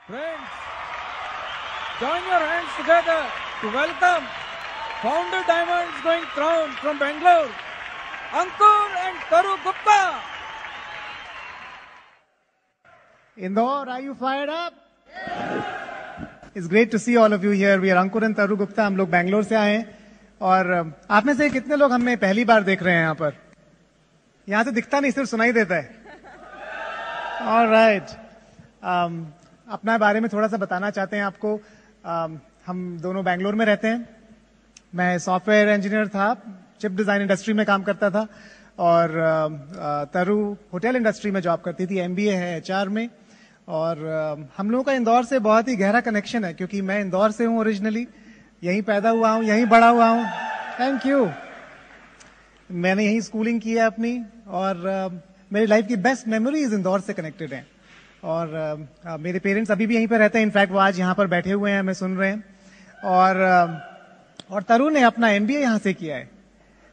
Friends, join your hands together to welcome Founder Diamonds going crown from Bangalore, Ankur and Taru Gupta. Indore, are you fired up? It's great to see all of you here. We are Ankur and Taru Gupta. हम लोग बैंगलोर से आए हैं और आप में से कितने लोग हमें पहली बार देख रहे हैं यहाँ पर? यहाँ से दिखता नहीं, सिर्फ सुनाई देता है. All right. अपना बारे में थोड़ा सा बताना चाहते हैं आपको. हम दोनों बैंगलोर में रहते हैं. मैं सॉफ्टवेयर इंजीनियर था, चिप डिजाइन इंडस्ट्री में काम करता था और तरु होटल इंडस्ट्री में जॉब करती थी. एमबीए है एचआर में. और हम लोगों का इंदौर से बहुत ही गहरा कनेक्शन है क्योंकि मैं इंदौर से हूं ओरिजिनली. यहीं पैदा हुआ हूं, यहीं बड़ा हुआ हूं. Thank you. मैंने यहीं स्कूलिंग की है अपनी और मेरी लाइफ की बेस्ट मेमोरीज इंदौर से कनेक्टेड हैं. और मेरे पेरेंट्स अभी भी यहीं पर रहते हैं. इनफैक्ट वो आज यहाँ पर बैठे हुए हैं, हमें सुन रहे हैं. और तरु ने अपना एमबीए यहाँ से किया है.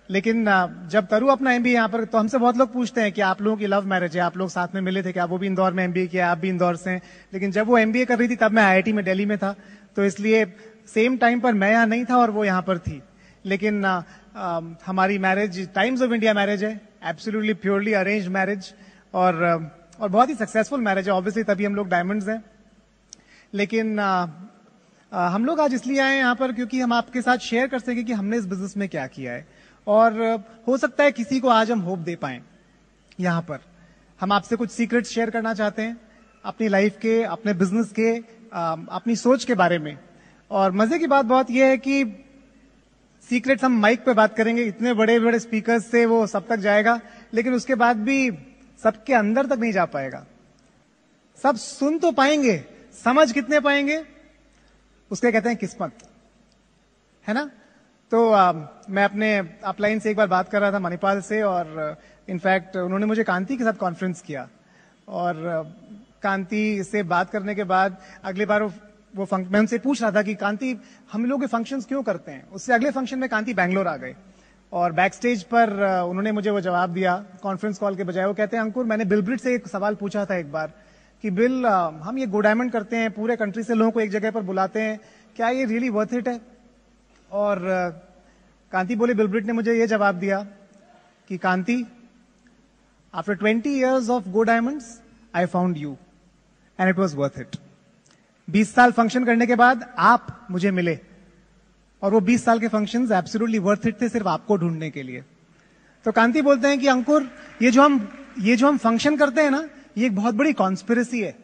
लेकिन जब तरु अपना एमबीए यहाँ पर, तो हमसे बहुत लोग पूछते हैं कि आप लोगों की लव मैरिज है, आप लोग साथ में मिले थे क्या? वो भी इंदौर में एमबीए किया, आप भी इंदौर से हैं. लेकिन जब वो एमबीए कर रही थी तब मैं आईआईटी में दिल्ली में था, तो इसलिए सेम टाइम पर मैं यहाँ नहीं था और वो यहाँ पर थी. लेकिन हमारी marriage times of India marriage है, एब्सोल्युटली प्योरली अरेंज्ड मैरिज और बहुत ही सक्सेसफुल मैरिज है. ऑब्वियसली तभी हम लोग डायमंड्स हैं. लेकिन हम लोग आज इसलिए आए यहाँ पर क्योंकि हम आपके साथ शेयर कर सकें कि हमने इस बिजनेस में क्या किया है. और हो सकता है किसी को आज हम होप दे पाएं. यहाँ पर हम आपसे कुछ सीक्रेट्स शेयर करना चाहते हैं अपनी लाइफ के, अपने बिजनेस के, अपनी सोच के बारे में. और मजे की बात बहुत यह है कि सीक्रेट्स हम माइक पे बात करेंगे, इतने बड़े बड़े स्पीकर्स से वो सब तक जाएगा, लेकिन उसके बाद भी सबके अंदर तक नहीं जा पाएगा. सब सुन तो पाएंगे, समझ कितने पाएंगे उसके कहते हैं किस्मत, है ना. तो मैं अपने अपलाइन से एक बार बात कर रहा था, मणिपाल से, और इनफैक्ट उन्होंने मुझे कांति के साथ कॉन्फ्रेंस किया. और कांति से बात करने के बाद अगली बार मैं उनसे पूछ रहा था कि कांति हम लोग के फंक्शंस क्यों करते हैं. उससे अगले फंक्शन में कांति बैंगलोर आ गए और बैक स्टेज पर उन्होंने मुझे वो जवाब दिया कॉन्फ्रेंस कॉल के बजाय. वो कहते हैं अंकुर, मैंने बिल ब्रिट से एक सवाल पूछा था एक बार कि बिल, हम ये गो डायमंड करते हैं, पूरे कंट्री से लोगों को एक जगह पर बुलाते हैं, क्या ये रियली वर्थ इट है? और कांति बोले, बिल ब्रिट ने मुझे ये जवाब दिया कि Kanti, after 20 years of go diamonds I found you and it was worth it. 20 साल फंक्शन करने के बाद आप मुझे मिले और वो 20 साल के फंक्शंस एब्सोल्युटली वर्थ इट थे सिर्फ आपको ढूंढने के लिए. तो कांति बोलते हैं कि अंकुर, ये जो हम फंक्शन करते हैं ना, ये एक बहुत बड़ी कॉन्स्पिरेसी है.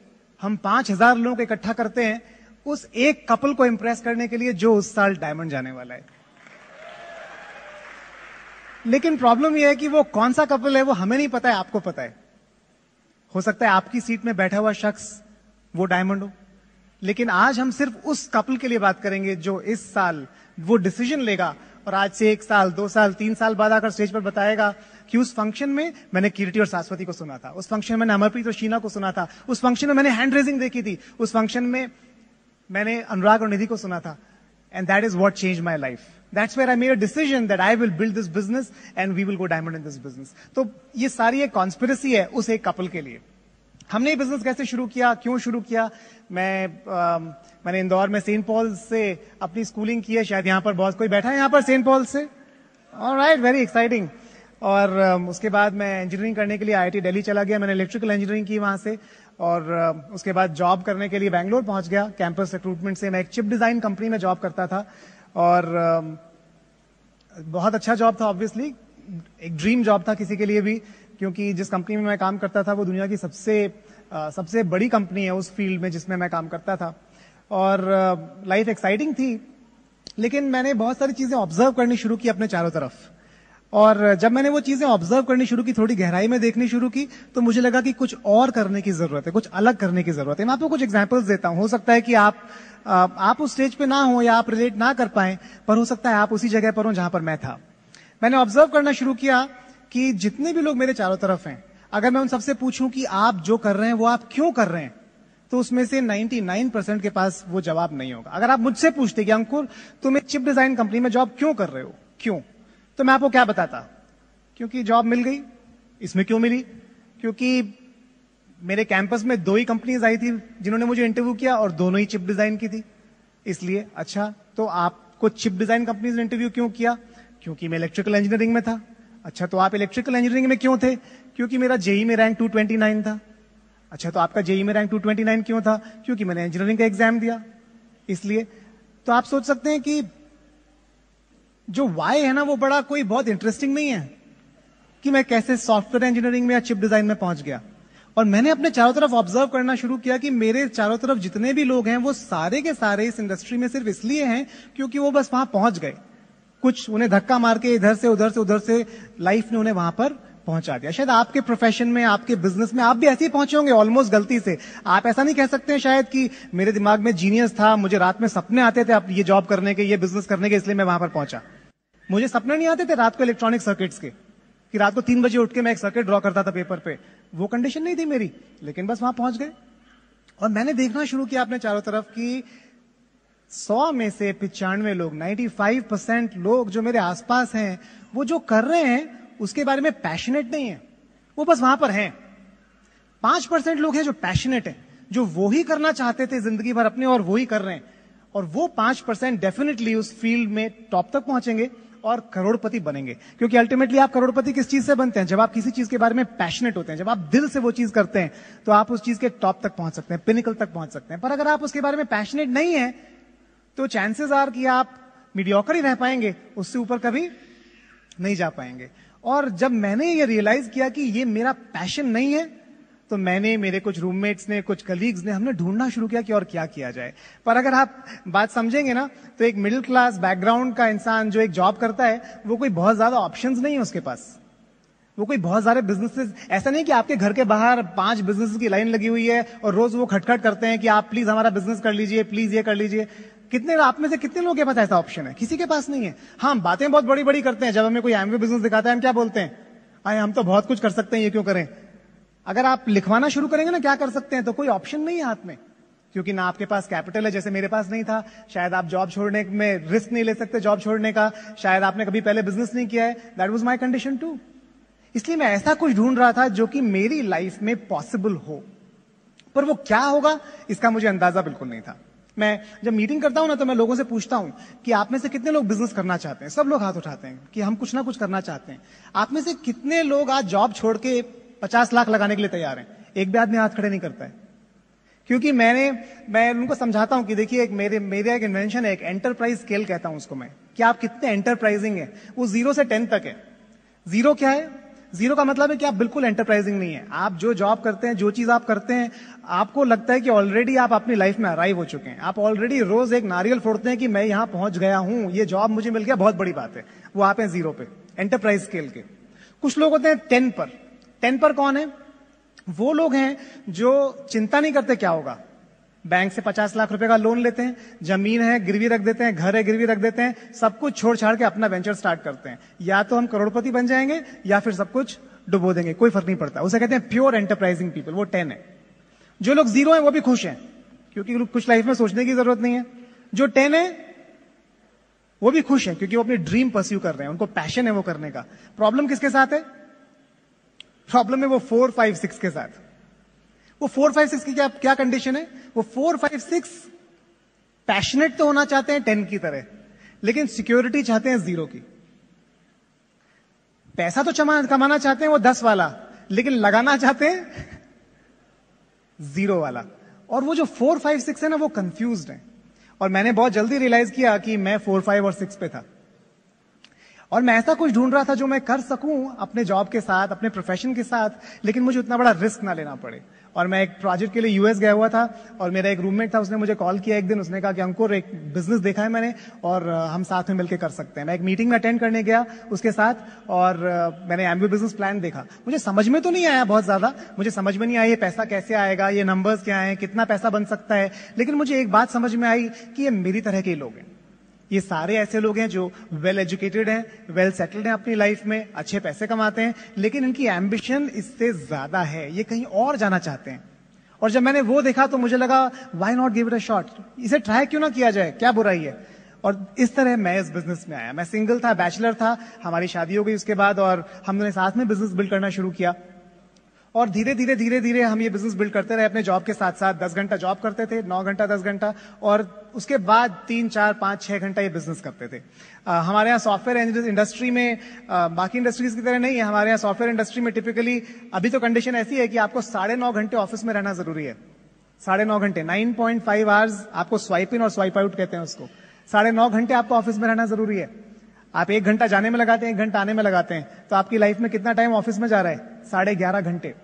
हम 5000 लोगों को इकट्ठा करते हैं उस एक कपल को इंप्रेस करने के लिए जो उस साल डायमंड जाने वाला है. लेकिन प्रॉब्लम यह है कि वो कौन सा कपल है वो हमें नहीं पता है, आपको पता है. हो सकता है आपकी सीट में बैठा हुआ शख्स वो डायमंड हो. लेकिन आज हम सिर्फ उस कपल के लिए बात करेंगे जो इस साल वो डिसीजन लेगा और आज से 1 साल, 2 साल, 3 साल बाद आकर स्टेज पर बताएगा कि उस फंक्शन में मैंने कीर्ति और शाश्वती को सुना था, उस फंक्शन में मैंने अमरप्रीत और शीना को सुना था, उस फंक्शन में मैंने हैंड रेजिंग देखी थी, उस फंक्शन में मैंने अनुराग और निधि को सुना था. And that is what changed my life. That's where I made a decision that I will build this business and we will go diamond in this business. तो ये सारी एक कॉन्स्पिरेसी है उस एक कपल के लिए. हमने ये बिजनेस कैसे शुरू किया, क्यों शुरू किया? मैंने इंदौर में सेंट पॉल से अपनी स्कूलिंग की है. शायद यहाँ पर बहुत कोई बैठा है यहाँ पर सेंट पॉल से. Alright, very exciting. और उसके बाद मैं इंजीनियरिंग करने के लिए आईआईटी दिल्ली चला गया. मैंने इलेक्ट्रिकल इंजीनियरिंग की वहां से और उसके बाद जॉब करने के लिए बैंगलोर पहुंच गया. कैंपस रिक्रूटमेंट से मैं एक चिप डिजाइन कंपनी में जॉब करता था और बहुत अच्छा जॉब था. ऑब्वियसली एक ड्रीम जॉब था किसी के लिए भी, क्योंकि जिस कंपनी में मैं काम करता था वो दुनिया की सबसे बड़ी कंपनी है उस फील्ड में जिसमें मैं काम करता था. और लाइफ एक्साइटिंग थी. लेकिन मैंने बहुत सारी चीजें ऑब्जर्व करनी शुरू की अपने चारों तरफ. और जब मैंने वो चीजें ऑब्जर्व करनी शुरू की, थोड़ी गहराई में देखनी शुरू की, तो मुझे लगा कि कुछ और करने की जरूरत है, कुछ अलग करने की जरूरत है. मैं आपको कुछ एग्जांपल्स देता हूं. हो सकता है कि आप उस स्टेज पे ना हो या आप रिलेट ना कर पाए, पर हो सकता है आप उसी जगह पर हो जहां पर मैं था. मैंने ऑब्जर्व करना शुरू किया कि जितने भी लोग मेरे चारों तरफ हैं, अगर मैं उन सबसे पूछूं कि आप जो कर रहे हैं वो आप क्यों कर रहे हैं, तो उसमें से 99% के पास वो जवाब नहीं होगा. अगर आप मुझसे पूछते कि अंकुर, तुम एक चिप डिजाइन कंपनी में जॉब क्यों कर रहे हो, क्यों, तो मैं आपको क्या बताता? क्योंकि जॉब मिल गई. इसमें क्यों मिली? क्योंकि मेरे कैंपस में 2 ही कंपनीज आई थी जिन्होंने मुझे इंटरव्यू किया और दोनों ही चिप डिजाइन की थी। इसलिए अच्छा, तो आपको चिप डिजाइन कंपनीज ने इंटरव्यू क्यों किया? क्योंकि मैं इलेक्ट्रिकल इंजीनियरिंग में था। अच्छा, तो आप इलेक्ट्रिकल इंजीनियरिंग में क्यों थे? क्योंकि मेरा जेई में रैंक 229 था। अच्छा, तो आपका जेई में रैंक 229 क्यों था? क्योंकि मैंने इंजीनियरिंग का एग्जाम दिया। इसलिए तो आप सोच सकते हैं कि जो वाई है ना, वो बड़ा कोई बहुत इंटरेस्टिंग नहीं है कि मैं कैसे सॉफ्टवेयर इंजीनियरिंग में या चिप डिजाइन में पहुंच गया। और मैंने अपने चारों तरफ ऑब्जर्व करना शुरू किया कि मेरे चारों तरफ जितने भी लोग हैं वो सारे के सारे इस इंडस्ट्री में सिर्फ इसलिए हैं क्योंकि वो बस वहां पहुंच गए। कुछ उन्हें धक्का मार के इधर से उधर से लाइफ ने उन्हें वहां पर पहुंचा दिया। शायद आपके प्रोफेशन में, आपके बिजनेस में आप भी ऐसे ही पहुंचे होंगे ऑलमोस्ट गलती से। आप ऐसा नहीं कह सकते हैं शायद कि मेरे दिमाग में जीनियस था, मुझे रात में सपने आते थे अब ये जॉब करने के, ये बिजनेस करने के, इसलिए मैं वहां पर पहुंचा। मुझे सपने नहीं आते थे रात को इलेक्ट्रॉनिक सर्किट्स के, कि रात को 3 बजे उठ के मैं एक सर्किट ड्रॉ करता था पेपर पे। वो कंडीशन नहीं थी मेरी, लेकिन बस वहां पहुंच गए। और मैंने देखना शुरू किया अपने चारों तरफ कि 100 में से 95 लोग, 95% लोग जो मेरे आसपास हैं, वो जो कर रहे हैं उसके बारे में पैशनेट नहीं है, वो बस वहां पर हैं। 5% लोग हैं जो पैशनेट हैं, जो वो ही करना चाहते थे जिंदगी भर अपने और वो ही कर रहे हैं। और वो 5% डेफिनेटली उस फील्ड में टॉप तक पहुंचेंगे और करोड़पति बनेंगे। क्योंकि अल्टीमेटली आप करोड़पति किस चीज से बनते हैं? जब आप किसी चीज के बारे में पैशनेट होते हैं, जब आप दिल से वो चीज करते हैं, तो आप उस चीज के टॉप तक पहुंच सकते हैं, पिनिकल तक पहुंच सकते हैं। पर अगर आप उसके बारे में पैशनेट नहीं है तो चांसेस आर कि आप मीडियोकर ही रह पाएंगे, उससे ऊपर कभी नहीं जा पाएंगे। और जब मैंने ये रियलाइज किया कि ये मेरा पैशन नहीं है, तो मैंने, मेरे कुछ रूममेट्स ने, कुछ कलीग्स ने, हमने ढूंढना शुरू किया कि और क्या किया जाए। पर अगर आप बात समझेंगे ना, तो एक मिडिल क्लास बैकग्राउंड का इंसान जो एक जॉब करता है, वो कोई बहुत ज्यादा ऑप्शंस नहीं है उसके पास। वो कोई बहुत सारे बिजनेसेस, ऐसा नहीं कि आपके घर के बाहर 5 बिजनेस की लाइन लगी हुई है और रोज वो खटखट करते हैं कि आप प्लीज हमारा बिजनेस कर लीजिए, प्लीज ये कर लीजिए। कितने आप में से कितने लोगों के पास ऐसा ऑप्शन है? किसी के पास नहीं है। हाँ, बातें बहुत बड़ी बड़ी करते हैं। जब हमें कोई एमवे बिजनेस दिखाता है, हम क्या बोलते हैं? आए, हम तो बहुत कुछ कर सकते हैं, ये क्यों करें? अगर आप लिखवाना शुरू करेंगे ना क्या कर सकते हैं, तो कोई ऑप्शन नहीं है हाथ में, क्योंकि ना आपके पास कैपिटल है, जैसे मेरे पास नहीं था। शायद आप जॉब छोड़ने में रिस्क नहीं ले सकते, जॉब छोड़ने का। शायद आपने कभी पहले बिजनेस नहीं किया है। That was my condition too. इसलिए मैं ऐसा कुछ ढूंढ रहा था जो कि मेरी लाइफ में पॉसिबल हो, पर वो क्या होगा इसका मुझे अंदाजा बिल्कुल नहीं था। मैं जब मीटिंग करता हूं ना, तो मैं लोगों से पूछता हूं कि आप में से कितने लोग बिजनेस करना चाहते हैं? सब लोग हाथ उठाते हैं कि हम कुछ ना कुछ करना चाहते हैं। आप में से कितने लोग आज जॉब छोड़ के 50 लाख लगाने के लिए तैयार हैं? एक भी आदमी हाथ खड़े नहीं करता है। क्योंकि मैं उनको समझाता हूं कि देखिए, मेरा एक इन्वेंशन है, एक एंटरप्राइज स्केल कहता हूं उसको मैं, कि आप कितने एंटरप्राइजिंग है। वो 0 से 10 तक है। 0 क्या है? 0 का मतलब है कि आप बिल्कुल एंटरप्राइजिंग नहीं है। आप जो जॉब करते हैं, जो चीज आप करते हैं, आपको लगता है कि ऑलरेडी आप अपनी लाइफ में अराइव हो चुके हैं। आप ऑलरेडी रोज एक नारियल फोड़ते हैं कि मैं यहां पहुंच गया हूं, ये जॉब मुझे मिल गया, बहुत बड़ी बात है। वो आप हैं 0 पे, एंटरप्राइज स्केल के। कुछ लोग होते हैं 10 पर। 10 पर कौन है? वो लोग हैं जो चिंता नहीं करते क्या होगा। बैंक से 50 लाख रुपए का लोन लेते हैं, जमीन है गिरवी रख देते हैं, घर है गिरवी रख देते हैं, सब कुछ छोड़ छाड़ के अपना वेंचर स्टार्ट करते हैं। या तो हम करोड़पति बन जाएंगे या फिर सब कुछ डुबो देंगे, कोई फर्क नहीं पड़ता। उसे कहते हैं प्योर एंटरप्राइजिंग पीपल। वो 10 है। जो लोग 0 है वो भी खुश हैं, क्योंकि कुछ लाइफ में सोचने की जरूरत नहीं है। जो 10 है वो भी खुश है, क्योंकि वो अपनी ड्रीम परस्यू कर रहे हैं, उनको पैशन है वो करने का। प्रॉब्लम किसके साथ है? प्रॉब्लम है वो 4, 5, 6 के साथ। वो 4, 5, 6 की क्या कंडीशन है? वो 4, 5, 6 पैशनेट तो होना चाहते हैं 10 की तरह, लेकिन सिक्योरिटी चाहते हैं 0 की। पैसा तो कमाना चाहते हैं वो 10 वाला, लेकिन लगाना चाहते हैं 0 वाला। और वो जो 4, 5, 6 है ना, वो कंफ्यूज्ड है। और मैंने बहुत जल्दी रियलाइज किया कि मैं 4, 5 और 6 पे था। और मैं ऐसा कुछ ढूंढ रहा था जो मैं कर सकूं अपने जॉब के साथ, अपने प्रोफेशन के साथ, लेकिन मुझे उतना बड़ा रिस्क ना लेना पड़े। और मैं एक प्रोजेक्ट के लिए यूएस गया हुआ था, और मेरा एक रूममेट था, उसने मुझे कॉल किया एक दिन। उसने कहा कि अंकुर, एक बिजनेस देखा है मैंने और हम साथ में मिलकर कर सकते हैं। मैं एक मीटिंग में अटेंड करने गया उसके साथ, और मैंने एमबीए बिजनेस प्लान देखा। मुझे समझ में तो नहीं आया बहुत ज्यादा, मुझे समझ में नहीं आया ये पैसा कैसे आएगा, ये नंबर्स क्या है, कितना पैसा बन सकता है। लेकिन मुझे एक बात समझ में आई कि ये मेरी तरह के लोग हैं। ये सारे ऐसे लोग हैं जो वेल एजुकेटेड हैं, वेल सेटल्ड हैं अपनी लाइफ में, अच्छे पैसे कमाते हैं, लेकिन इनकी एम्बिशन इससे ज्यादा है, ये कहीं और जाना चाहते हैं। और जब मैंने वो देखा तो मुझे लगा why not give it a shot, इसे ट्राई क्यों ना किया जाए, क्या बुराई है। और इस तरह मैं इस बिजनेस में आया। मैं सिंगल था, बैचलर था, हमारी शादी हो गई उसके बाद, और हमने साथ में बिजनेस बिल्ड करना शुरू किया। और धीरे धीरे हम ये बिजनेस बिल्ड करते रहे अपने जॉब के साथ साथ। 10 घंटा जॉब करते थे, 9 घंटा 10 घंटा, और उसके बाद 3, 4, 5, 6 घंटा ये बिजनेस करते थे। हमारे यहाँ सॉफ्टवेयर इंडस्ट्री में बाकी इंडस्ट्रीज की तरह नहीं है। हमारे यहाँ सॉफ्टवेयर इंडस्ट्री में टिपिकली अभी तो कंडीशन ऐसी है कि आपको 9.5 घंटे ऑफिस में रहना जरूरी है। 9.5 घंटे, 9.5 आवर्स आपको स्वाइप इन और स्वाइप आउट कहते हैं उसको। 9.5 घंटे आपको ऑफिस में रहना जरूरी है। आप 1 घंटा जाने में लगाते हैं, 1 घंटा आने में लगाते हैं, तो आपकी लाइफ में कितना टाइम ऑफिस में जा रहा है? 11.5 घंटे।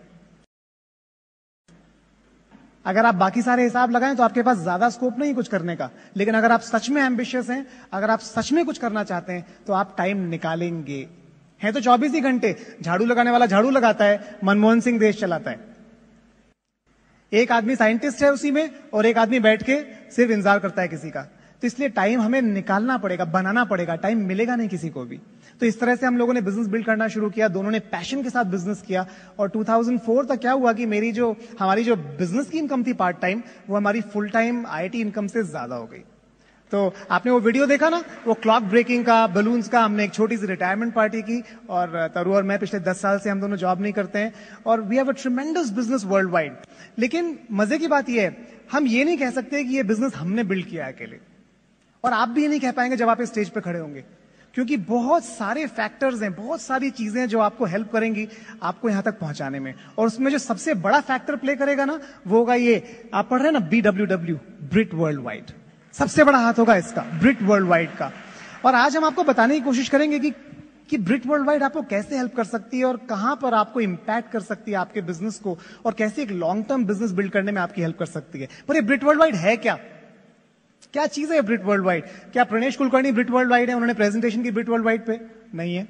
अगर आप बाकी सारे हिसाब लगाएं तो आपके पास ज्यादा स्कोप नहीं कुछ करने का, लेकिन अगर आप सच में एम्बिशियस हैं, अगर आप सच में कुछ करना चाहते हैं, तो आप टाइम निकालेंगे। है तो 24 ही घंटे। झाड़ू लगाने वाला झाड़ू लगाता है, मनमोहन सिंह देश चलाता है। एक आदमी साइंटिस्ट है उसी में, और एक आदमी बैठ के सिर्फ इंतजार करता है किसी का। तो इसलिए टाइम हमें निकालना पड़ेगा, बनाना पड़ेगा। टाइम मिलेगा नहीं किसी को भी। तो इस तरह से हम लोगों ने बिजनेस बिल्ड करना शुरू किया। दोनों ने पैशन के साथ बिजनेस किया, और 2004 तक क्या हुआ कि हमारी जो बिजनेस की इनकम थी पार्ट टाइम, वो हमारी फुल टाइम आईटी इनकम से ज्यादा हो गई। तो आपने वो वीडियो देखा ना, वो क्लॉक ब्रेकिंग का, बलून्स का। हमने एक छोटी सी रिटायरमेंट पार्टी की, और तरु और मैं पिछले 10 साल से हम दोनों जॉब नहीं करते हैं, और we have a tremendous business world wide. लेकिन मजे की बात यह है, हम ये नहीं कह सकते कि ये बिजनेस हमने बिल्ड किया है अकेले, और आप भी ये नहीं कह पाएंगे जब आप इस स्टेज पे खड़े होंगे, क्योंकि बहुत सारे फैक्टर्स हैं, बहुत सारी चीजें हैं जो आपको हेल्प करेंगी आपको यहां तक पहुंचाने में। और उसमें जो सबसे बड़ा फैक्टर प्ले करेगा ना, वो होगा ये, आप पढ़ रहे हैं ना BWW, ब्रिट वर्ल्ड वाइड। सबसे बड़ा हाथ होगा इसका, ब्रिट वर्ल्ड वाइड का। और आज हम आपको बताने की कोशिश करेंगे कि ब्रिट वर्ल्ड वाइड आपको कैसे हेल्प कर सकती है, और कहां पर आपको इंपैक्ट कर सकती है आपके बिजनेस को, और कैसे एक लॉन्ग टर्म बिजनेस बिल्ड करने में आपकी हेल्प कर सकती है। पर ये ब्रिट वर्ल्ड वाइड है क्या? क्या चीज है ब्रिट वर्ल्ड वाइड? क्या प्रणेश कुलकर्णी ब्रिट वर्ल्ड वाइड है? उन्होंने प्रेजेंटेशन की ब्रिट वर्ल्ड वाइड पे? नहीं है।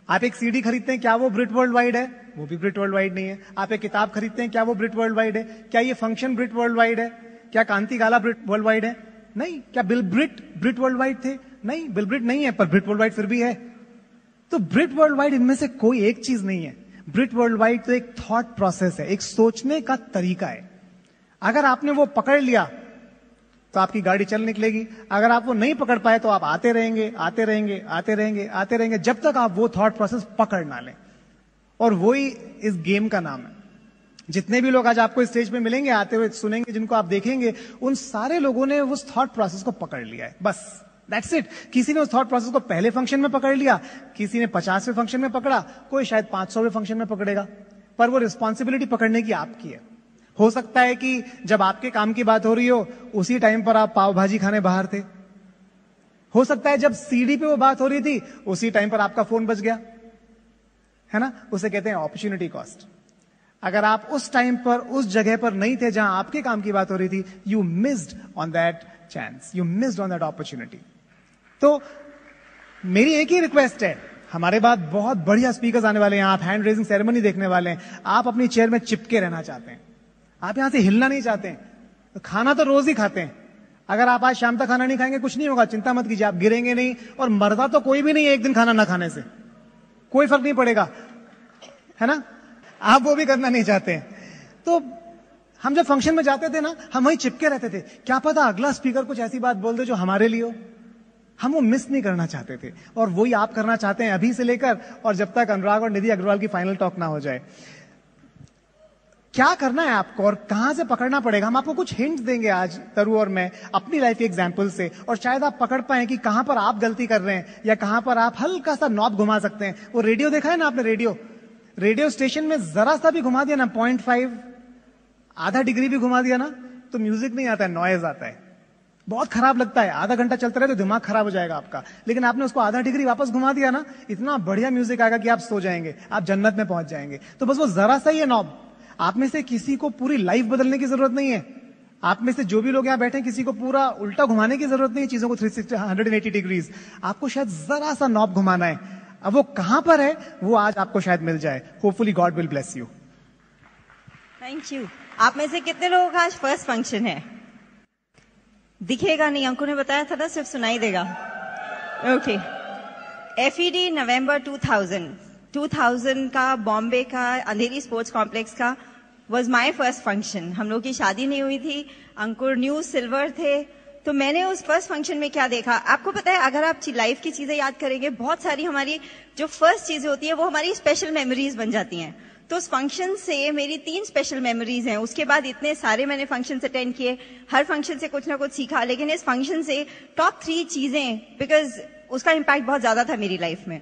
आप एक सीडी खरीदते हैं, क्या वो ब्रिट वर्ल्ड वाइड है? वो भी ब्रिट वर्ल्ड वाइड नहीं है। आप एक किताब खरीदते हैं, क्या वो ब्रिट वर्ल्ड वाइड है? क्या ये फंक्शन ब्रिट वर्ल्ड वाइड है? क्या कांति गाला ब्रिट वर्ल्ड वाइड है? नहीं। क्या बिल ब्रिट वर्ल्ड वाइड थे? नहीं, बिल ब्रिट नहीं है, पर ब्रिट वर्ल्ड वाइड फिर भी है। तो ब्रिट वर्ल्ड वाइड इनमें से कोई एक चीज नहीं है। ब्रिट वर्ल्ड वाइड तो एक थॉट प्रोसेस है, एक सोचने का तरीका है। अगर आपने वो पकड़ लिया तो आपकी गाड़ी चल निकलेगी। अगर आप वो नहीं पकड़ पाए तो आप आते रहेंगे, आते रहेंगे, आते रहेंगे, आते रहेंगे, जब तक आप वो थॉट प्रोसेस पकड़ ना लें। और वही इस गेम का नाम है। जितने भी लोग आज आपको इस स्टेज पे मिलेंगे, आते हुए सुनेंगे, जिनको आप देखेंगे, उन सारे लोगों ने उस थॉट प्रोसेस को पकड़ लिया है। बस दैट्स इट। किसी ने उस थॉट प्रोसेस को पहले फंक्शन में पकड़ लिया, किसी ने 50वें फंक्शन में पकड़ा, कोई शायद 500वें फंक्शन में पकड़ेगा, पर वो रिस्पॉन्सिबिलिटी पकड़ने की आपकी है। हो सकता है कि जब आपके काम की बात हो रही हो, उसी टाइम पर आप पाव भाजी खाने बाहर थे। हो सकता है जब सीडी पे वो बात हो रही थी, उसी टाइम पर आपका फोन बज गया, है ना? उसे कहते हैं अपॉर्चुनिटी कॉस्ट। अगर आप उस टाइम पर, उस जगह पर नहीं थे जहां आपके काम की बात हो रही थी, you missed on that chance, you missed on that opportunity. तो मेरी एक ही रिक्वेस्ट है, हमारे बाद बहुत बढ़िया स्पीकर्स आने वाले हैं, आप हैंड रेजिंग सेरेमनी देखने वाले हैं। आप अपनी चेयर में चिपके रहना चाहते हैं, आप यहां से हिलना नहीं चाहते हैं, तो खाना तो रोज ही खाते हैं। अगर आप आज शाम तक खाना नहीं खाएंगे, कुछ नहीं होगा, चिंता मत कीजिए, आप गिरेंगे नहीं। और मरदा तो कोई भी नहीं है एक दिन खाना ना खाने से, कोई फर्क नहीं पड़ेगा, है ना? आप वो भी करना नहीं चाहते हैं। तो हम जब फंक्शन में जाते थे ना, हम वहीं चिपके रहते थे। क्या पता अगला स्पीकर कुछ ऐसी बात बोल दे जो हमारे लिए हो। हम वो मिस नहीं करना चाहते थे, और वही आप करना चाहते हैं अभी से लेकर, और जब तक अनुराग और निधि अग्रवाल की फाइनल टॉक ना हो जाए। क्या करना है आपको और कहां से पकड़ना पड़ेगा, हम आपको कुछ हिंट देंगे आज, तरु और मैं, अपनी लाइफ के एग्जाम्पल से, और शायद आप पकड़ पाए कि कहां पर आप गलती कर रहे हैं, या कहां पर आप हल्का सा नॉब घुमा सकते हैं। वो रेडियो देखा है ना आपने? रेडियो स्टेशन में जरा सा भी घुमा दिया ना, 0.5 आधा डिग्री भी घुमा दिया ना, तो म्यूजिक नहीं आता है, नॉइज आता है। बहुत खराब लगता है, आधा घंटा चलता रहे तो दिमाग खराब हो जाएगा आपका। लेकिन आपने उसको आधा डिग्री वापस घुमा दिया ना, इतना बढ़िया म्यूजिक आएगा कि आप सो जाएंगे, आप जन्नत में पहुंच जाएंगे। तो बस वो जरा सा ही है नॉब। आप में से किसी को पूरी लाइफ बदलने की जरूरत नहीं है। आप में से जो भी लोग यहां बैठे हैं, किसी को पूरा उल्टा घुमाने की जरूरत नहीं है, चीजों को 180 डिग्रीज। आपको शायद जरा सा नॉब घुमाना है। अब वो कहां पर है, वो आज आपको शायद मिल जाए। Hopefully God will bless you. Thank you. आप में से कितने लोगों का आज फर्स्ट फंक्शन है? दिखेगा नहीं, अंकुर ने बताया था ना, सिर्फ सुनाई देगा। ओके। FED नवंबर 2000 का बॉम्बे का अंधेरी स्पोर्ट्स कॉम्प्लेक्स का वॉज माई फर्स्ट फंक्शन। हम लोग की शादी नहीं हुई थी, अंकुर न्यू सिल्वर थे। तो मैंने उस फर्स्ट फंक्शन में क्या देखा, आपको पता है, अगर आप लाइफ की चीजें याद करेंगे, बहुत सारी हमारी जो फर्स्ट चीजें होती है वो हमारी स्पेशल मेमोरीज बन जाती हैं। तो उस फंक्शन से मेरी 3 स्पेशल मेमोरीज हैं। उसके बाद इतने सारे मैंने फंक्शन अटेंड किए, हर फंक्शन से कुछ ना कुछ सीखा, लेकिन इस फंक्शन से टॉप 3 चीजें, बिकॉज उसका इम्पैक्ट बहुत ज्यादा था मेरी लाइफ में।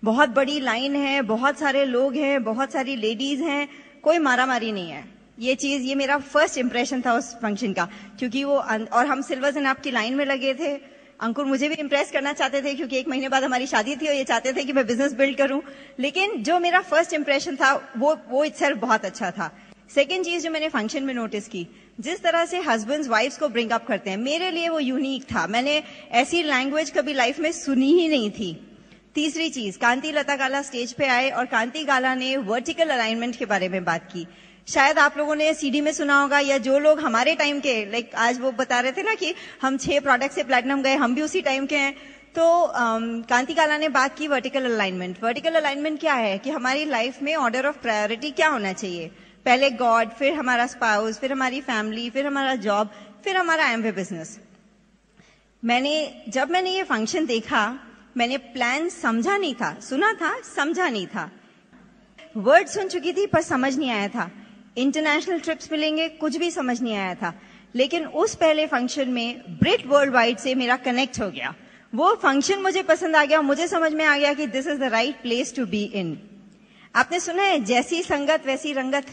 बहुत बड़ी लाइन है, बहुत सारे लोग हैं, बहुत सारी लेडीज हैं, कोई मारामारी नहीं है। ये मेरा फर्स्ट इंप्रेशन था उस फंक्शन का, क्योंकि वो और हम सिल्वर जनाब की लाइन में लगे थे। अंकुर मुझे भी इम्प्रेस करना चाहते थे, क्योंकि 1 महीने बाद हमारी शादी थी और ये चाहते थे कि मैं बिजनेस बिल्ड करूं। लेकिन जो मेरा फर्स्ट इंप्रेशन था वो इटसेल्फ बहुत अच्छा था। सेकेंड चीज जो मैंने फंक्शन में नोटिस की, जिस तरह से हस्बैंड्स वाइफ्स को ब्रिंग अप करते हैं, मेरे लिए वो यूनिक था। मैंने ऐसी लैंग्वेज कभी लाइफ में सुनी ही नहीं थी। तीसरी चीज, कांति लता गाला स्टेज पे आए और कांति गाला ने वर्टिकल अलाइनमेंट के बारे में बात की। शायद आप लोगों ने सीडी में सुना होगा, या जो लोग हमारे टाइम के, लाइक आज वो बता रहे थे ना कि हम 6 प्रोडक्ट से प्लैटिनम गए, हम भी उसी टाइम के हैं। तो कांति गाला ने बात की वर्टिकल अलाइनमेंट। वर्टिकल अलाइनमेंट क्या है कि हमारी लाइफ में ऑर्डर ऑफ प्रायोरिटी क्या होना चाहिए। पहले गॉड, फिर हमारा स्पाउस, फिर हमारी फैमिली, फिर हमारा जॉब, फिर हमारा एमवे बिजनेस। जब मैंने ये फंक्शन देखा, मैंने प्लान समझा नहीं था, सुना था, समझा नहीं था। वर्ड सुन चुकी थी पर समझ नहीं आया था। इंटरनेशनल ट्रिप्स मिलेंगे, कुछ भी समझ नहीं आया था। लेकिन उस पहले फंक्शन में ब्रिट वर्ल्ड वाइड से मेरा कनेक्ट हो गया। वो फंक्शन मुझे पसंद आ गया, मुझे समझ में आ गया कि this is the right place to be in. आपने सुना है जैसी संगत वैसी रंगत,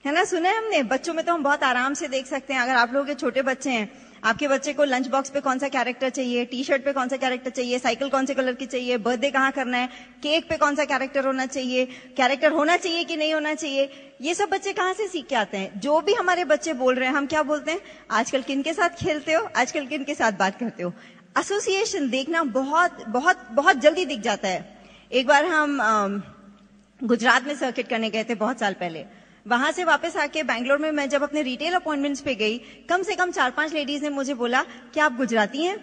है ना? सुना है हमने। बच्चों में तो हम बहुत आराम से देख सकते हैं। अगर आप लोगों के छोटे बच्चे हैं, आपके बच्चे को लंच बॉक्स पे कौन सा कैरेक्टर चाहिए, टी शर्ट पे कौन सा कैरेक्टर चाहिए, साइकिल कौन से कलर की चाहिए, बर्थडे कहाँ करना है, केक पे कौन सा कैरेक्टर होना चाहिए, कैरेक्टर होना चाहिए कि नहीं होना चाहिए, ये सब बच्चे कहाँ से सीख के आते हैं? जो भी हमारे बच्चे बोल रहे हैं, हम क्या बोलते हैं? आजकल किन के साथ खेलते हो, आजकल किन के साथ बात करते हो। एसोसिएशन देखना बहुत बहुत बहुत जल्दी दिख जाता है। एक बार हम गुजरात में सर्किट करने गए थे बहुत साल पहले। वहां से वापस आके बैंगलोर में मैं जब अपने रिटेल अपॉइंटमेंट्स पे गई, कम से कम 4-5 लेडीज ने मुझे बोला कि आप गुजराती हैं।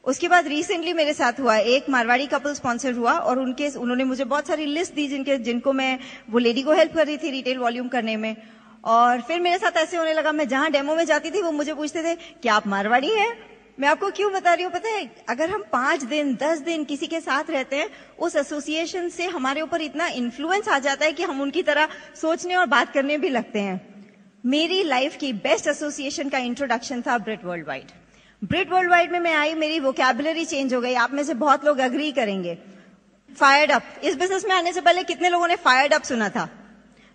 उसके बाद रिसेंटली मेरे साथ हुआ, एक मारवाड़ी कपल स्पॉन्सर हुआ और उन्होंने मुझे बहुत सारी लिस्ट दी जिनको मैं, वो लेडी को हेल्प कर रही थी रिटेल वॉल्यूम करने में। और फिर मेरे साथ ऐसे होने लगा, मैं जहां डेमो में जाती थी वो मुझे पूछते थे कि आप मारवाड़ी हैं। मैं आपको क्यों बता रही हूँ पता है? अगर हम 5 दिन 10 दिन किसी के साथ रहते हैं, उस एसोसिएशन से हमारे ऊपर इतना इन्फ्लुएंस आ जाता है कि हम उनकी तरह सोचने और बात करने भी लगते हैं। मेरी लाइफ की बेस्ट एसोसिएशन का इंट्रोडक्शन था ब्रिट वर्ल्ड वाइड। ब्रिट वर्ल्ड वाइड में मैं आई, मेरी वोकैबुलरी चेंज हो गई। आप में से बहुत लोग अग्री करेंगे। फायर्ड अप, इस बिजनेस में आने से पहले कितने लोगों ने फायर्ड अप सुना था?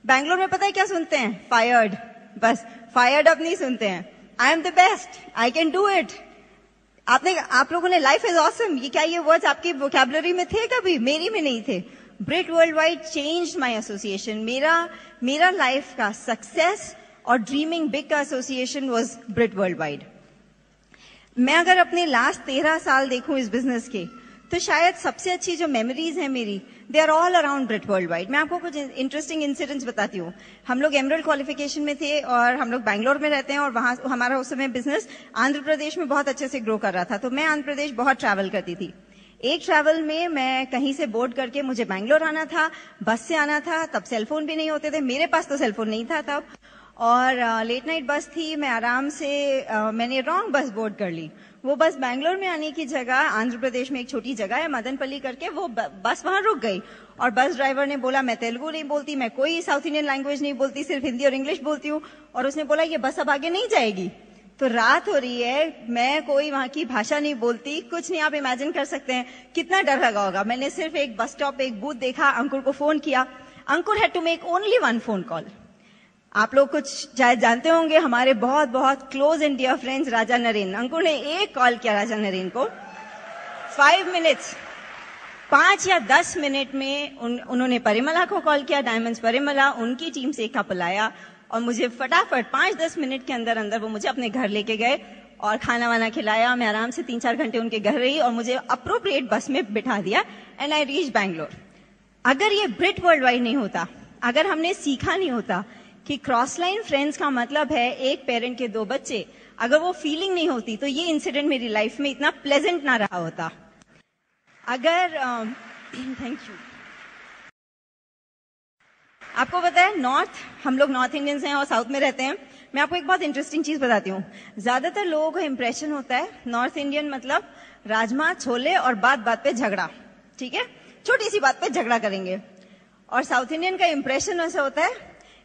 बैंगलोर में पता है क्या सुनते हैं? फायर्ड। बस फायर्ड अप नहीं सुनते हैं। I am the best, I can do it. आप लोगों ने लाइफ इज ऑसम, ये क्या ये वर्ड्स आपकी वोकैबुलरी में थे कभी? मेरी में नहीं थे। Britt World Wide changed my association. मेरा लाइफ का सक्सेस और ड्रीमिंग बिग का association was Britt World Wide. मैं अगर अपने लास्ट 13 साल देखूं इस बिजनेस के, तो शायद सबसे अच्छी जो मेमोरीज हैं मेरी, they are all around Britt World Wide. मैं आपको कुछ इंटरेस्टिंग इंसिडेंट्स बताती हूँ। हम लोग एमरल्ड क्वालिफिकेशन में थे और हम लोग बैंगलोर में रहते हैं, और वहां हमारा उस समय बिजनेस आंध्र प्रदेश में बहुत अच्छे से ग्रो कर रहा था। तो मैं आंध्र प्रदेश बहुत ट्रैवल करती थी। एक ट्रैवल में मैं कहीं से बोर्ड करके मुझे बैंगलोर आना था, बस से आना था। तब सेलफोन भी नहीं होते थे, मेरे पास तो सेलफोन नहीं था तब। और लेट नाइट बस थी। मैं आराम से मैंने रॉन्ग बस बोर्ड कर ली। वो बस बैंगलोर में आने की जगह, आंध्र प्रदेश में एक छोटी जगह है मदनपल्ली करके, वो बस वहां रुक गई। और बस ड्राइवर ने बोला, मैं तेलुगु नहीं बोलती, मैं कोई साउथ इंडियन लैंग्वेज नहीं बोलती, सिर्फ हिंदी और इंग्लिश बोलती हूँ। और उसने बोला ये बस अब आगे नहीं जाएगी। तो रात हो रही है, मैं कोई वहां की भाषा नहीं बोलती, कुछ नहीं। आप इमेजिन कर सकते हैं कितना डर लगा होगा। मैंने सिर्फ एक बस स्टॉप, एक बूथ देखा, अंकुर को फोन किया। Ankur had to make only 1 phone call. आप लोग कुछ शायद जानते होंगे, हमारे बहुत बहुत close and dear friends Raja Naren, Ankur ने एक कॉल किया राजा नरेन को। 5 मिनट्स, 5 या 10 मिनट में उन्होंने परिमला को कॉल किया, डायमंड्स परिमला, उनकी टीम से एक कपल आया और मुझे फटाफट 5-10 मिनट के अंदर अंदर वो मुझे अपने घर लेके गए और खाना वाना खिलाया। मैं आराम से 3-4 घंटे उनके घर रही और मुझे अप्रोप्रिएट बस में बिठा दिया एंड आई रीच बैंगलोर। अगर ये ब्रिट वर्ल्ड वाइड नहीं होता, अगर हमने सीखा नहीं होता कि क्रॉस लाइन फ्रेंड्स का मतलब है एक पेरेंट के 2 बच्चे, अगर वो फीलिंग नहीं होती तो ये इंसिडेंट मेरी लाइफ में इतना प्लेजेंट ना रहा होता। अगर थैंक यू। आपको पता है हम लोग नॉर्थ इंडियंस हैं और साउथ में रहते हैं। मैं आपको एक बहुत इंटरेस्टिंग चीज बताती हूँ। ज्यादातर लोगों को इंप्रेशन होता है नॉर्थ इंडियन मतलब राजमा छोले और बात बात पे झगड़ा, ठीक है, छोटी सी बात पे झगड़ा करेंगे। और साउथ इंडियन का इंप्रेशन ऐसा होता है